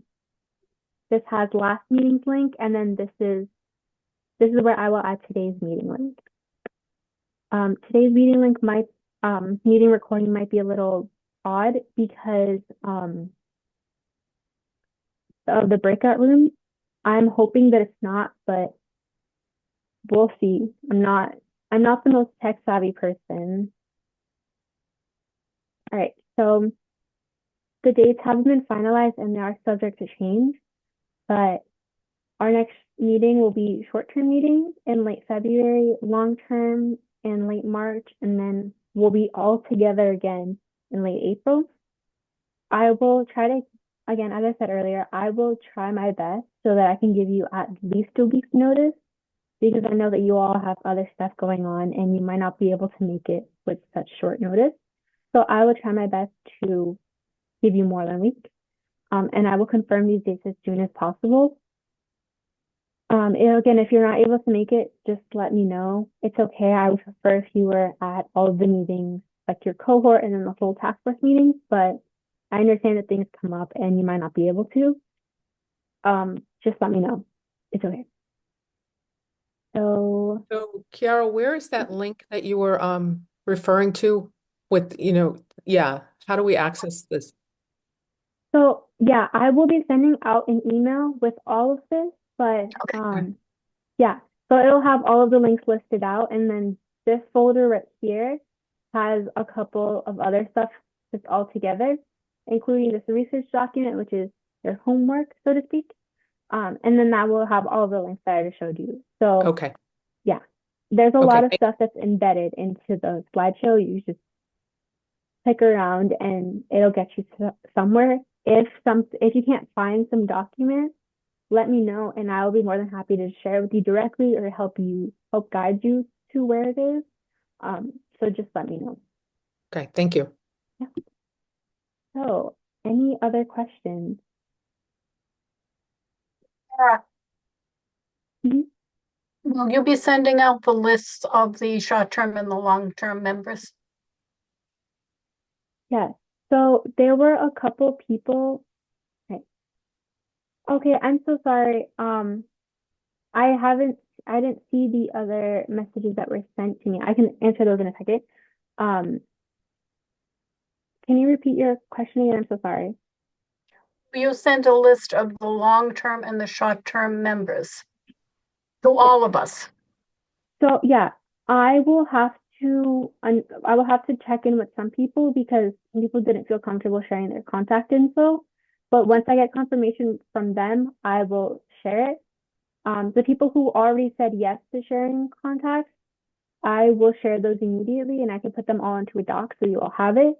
this has last meeting's link, and then this is where I will add today's meeting link. Today's meeting link meeting recording might be a little odd because of the breakout room. I'm hoping that it's not, but we'll see. I'm not the most tech savvy person. All right, so the dates haven't been finalized and they are subject to change, but our next meeting will be short-term meeting in late February, long-term in late March, and then we'll be all together again in late April. I will try to, again, as I said earlier, I will try my best so that I can give you at least a week's notice because I know that you all have other stuff going on and you might not be able to make it with such short notice. So I will try my best to give you more than a week. And I will confirm these dates as soon as possible. Again, if you're not able to make it, just let me know. It's okay. I would prefer if you were at all of the meetings, like your cohort and then the whole task force meetings, but I understand that things come up and you might not be able to. Just let me know. It's okay. So Kiara, where is that link that you were referring to with, yeah, how do we access this? So yeah, I will be sending out an email with all of this, but yeah, so it'll have all of the links listed out, and then this folder right here has a couple of other stuff just all together, including this research document, which is your homework, so to speak. And then that will have all the links that I just showed you. So Okay. yeah, there's a lot Okay. of stuff that's embedded into the slideshow. You just click around and it'll get you to somewhere. If you can't find some document, let me know and I will be more than happy to share it with you directly or help guide you to where it is. So just let me know. Okay. Thank you. Yeah. So any other questions? Sarah, Mhm. will you be sending out the lists of the short-term and the long-term members? Yes. So there were a couple people. Okay, I'm so sorry. I haven't, I didn't see the other messages that were sent to me. I can answer those in a second. Um, can you repeat your question again? I'm so sorry. Will you send a list of the long-term and the short-term members to all of us? So yeah, I will have to check in with some people because some people didn't feel comfortable sharing their contact info. But once I get confirmation from them, I will share it. The people who already said yes to sharing contacts, I will share those immediately and I can put them all into a doc so you all have it.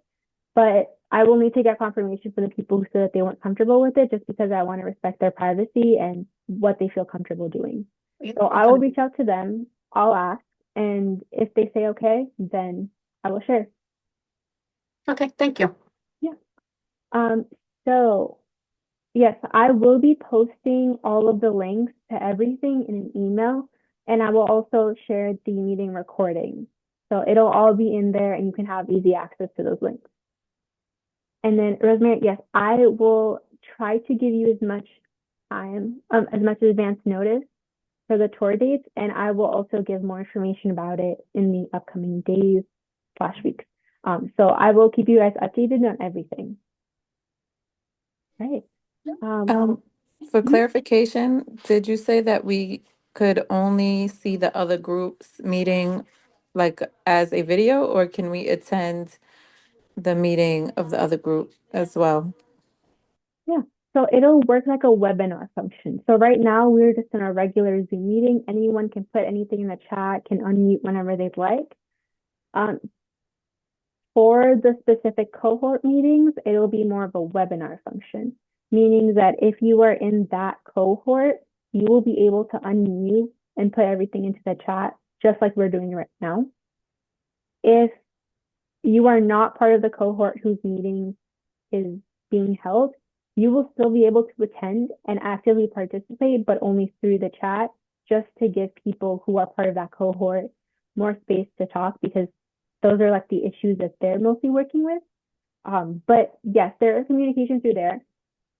But I will need to get confirmation from the people who said that they weren't comfortable with it just because I want to respect their privacy and what they feel comfortable doing. So I will reach out to them, I'll ask, and if they say okay, then I will share. Okay, thank you. Yeah. Um, so yes, I will be posting all of the links to everything in an email, and I will also share the meeting recording. So it'll all be in there and you can have easy access to those links. And then Rosemary, yes, I will try to give you as much time, as much advance notice for the tour dates, and I will also give more information about it in the upcoming days slash weeks. So I will keep you guys updated on everything. Right. For Mhm. clarification, did you say that we could only see the other groups meeting like as a video, or can we attend the meeting of the other group as well? Yeah. So it'll work like a webinar function. So right now we're just in a regular Zoom meeting. Anyone can put anything in the chat, can unmute whenever they'd like. Um, For the specific cohort meetings, it'll be more of a webinar function, meaning that if you are in that cohort, you will be able to unmute and put everything into the chat, just like we're doing right now. If you are not part of the cohort whose meeting is being held, you will still be able to attend and actively participate, but only through the chat, just to give people who are part of that cohort more space to talk because those are like the issues that they're mostly working with. But yes, there is communication through there.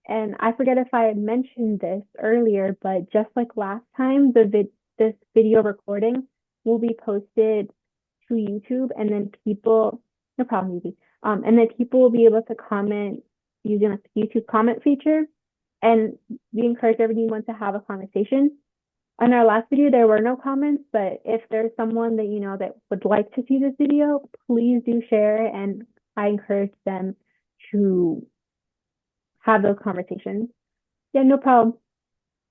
And I forget if I had mentioned this earlier, but just like last time, this video recording will be posted to YouTube, and then no problem, easy. And then people will be able to comment using like the YouTube comment feature. And we encourage everyone to have a conversation. On our last video, there were no comments, but if there's someone that you know that would like to see this video, please do share, and I encourage them to have those conversations. Yeah, no problem.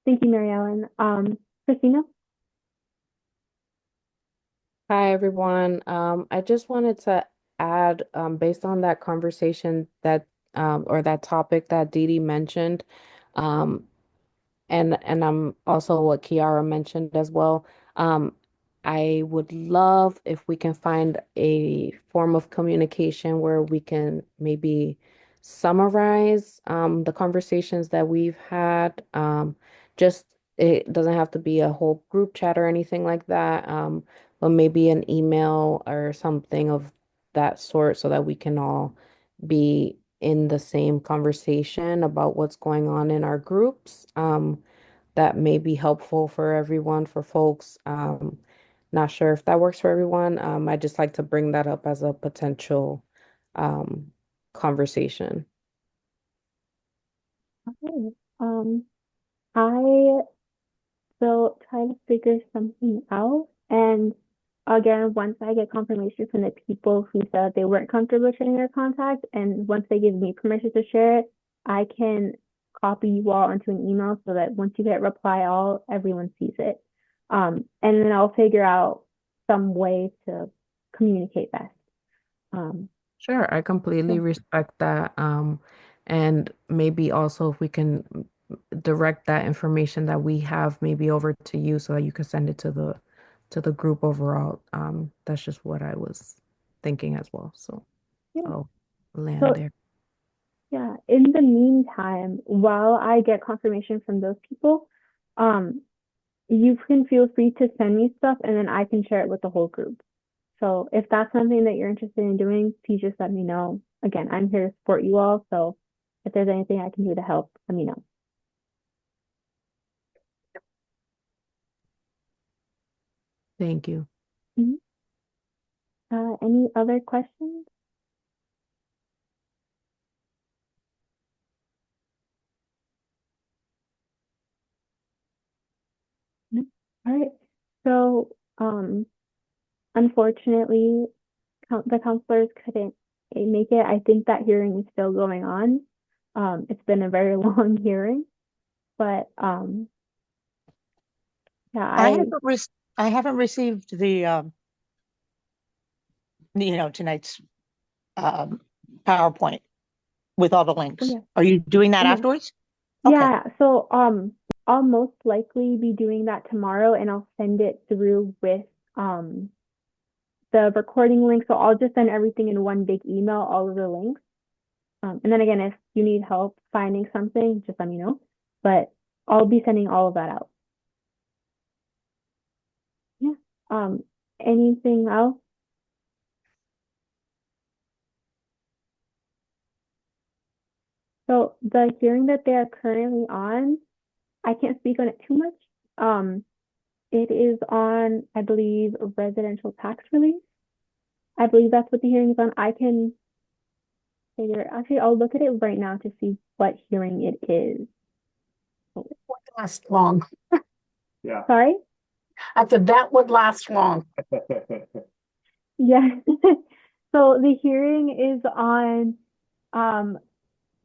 Thank you, Mary Ellen. Christina? Hi, everyone. I just wanted to add, based on that conversation or that topic that Dee Dee mentioned, um, and I'm also what Kiara mentioned as well. Um, I would love if we can find a form of communication where we can maybe summarize the conversations that we've had. Just it doesn't have to be a whole group chat or anything like that. But maybe an email or something of that sort so that we can all be in the same conversation about what's going on in our groups. That may be helpful for everyone, for folks. Not sure if that works for everyone. I just like to bring that up as a potential um, conversation. Okay. I will try to figure something out. And again, once I get confirmation from the people who said they weren't comfortable sharing their contact, and once they give me permission to share it, I can copy you all into an email so that once you hit reply all, everyone sees it. And then I'll figure out some way to communicate best. Sure, I completely So respect that. And maybe also if we can direct that information that we have maybe over to you so that you can send it to the group overall. That's just what I was thinking as well. So yeah. I'll land So there. yeah, in the meantime, while I get confirmation from those people, um, you can feel free to send me stuff and then I can share it with the whole group. So if that's something that you're interested in doing, please just let me know. Again, I'm here to support you all. So if there's anything I can do to help, let me know. Thank you. Mhm. Any other questions? No? All right. So, unfortunately, the counselors couldn't make it. I think that hearing is still going on. It's been a very long hearing, but yeah, I haven't received the tonight's um PowerPoint with all the oh links. yeah, Are you doing that oh yeah, afterwards? Okay. yeah. So I'll most likely be doing that tomorrow, and I'll send it through with um the recording link. So I'll just send everything in one big email, all of the links. And then again, if you need help finding something, just let me know. But I'll be sending all of that out. Yeah. Um, anything else? So the hearing that they are currently on, I can't speak on it too much. Um, it is on, I believe, a residential tax relief. I believe that's what the hearing is on. I can figure, actually, I'll look at it right now to see what hearing it is. Would last long. Yeah. Sorry? I said that would last long. Yeah. So the hearing is on,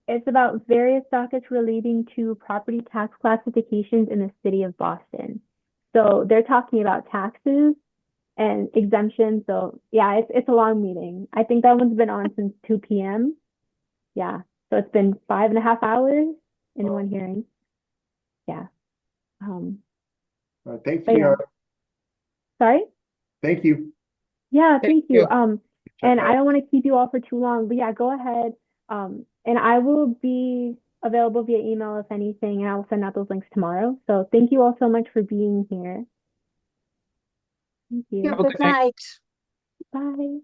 it's about various dockets relating to property tax classifications in the city of Boston. So they're talking about taxes and exemptions. So yeah, it's a long meeting. I think that one's been on since 2 p.m. Yeah. So it's been 5.5 hours in Oh. one hearing. Yeah. Um, Thanks, but yeah. Kiara. Sorry? Thank you. Yeah, Thank thank you. you. Check And out. I don't want to keep you all for too long, but yeah, go ahead. And I will be available via email if anything, and I will send out those links tomorrow. So thank you all so much for being here. Thank you. Have a Good good night. night. Bye.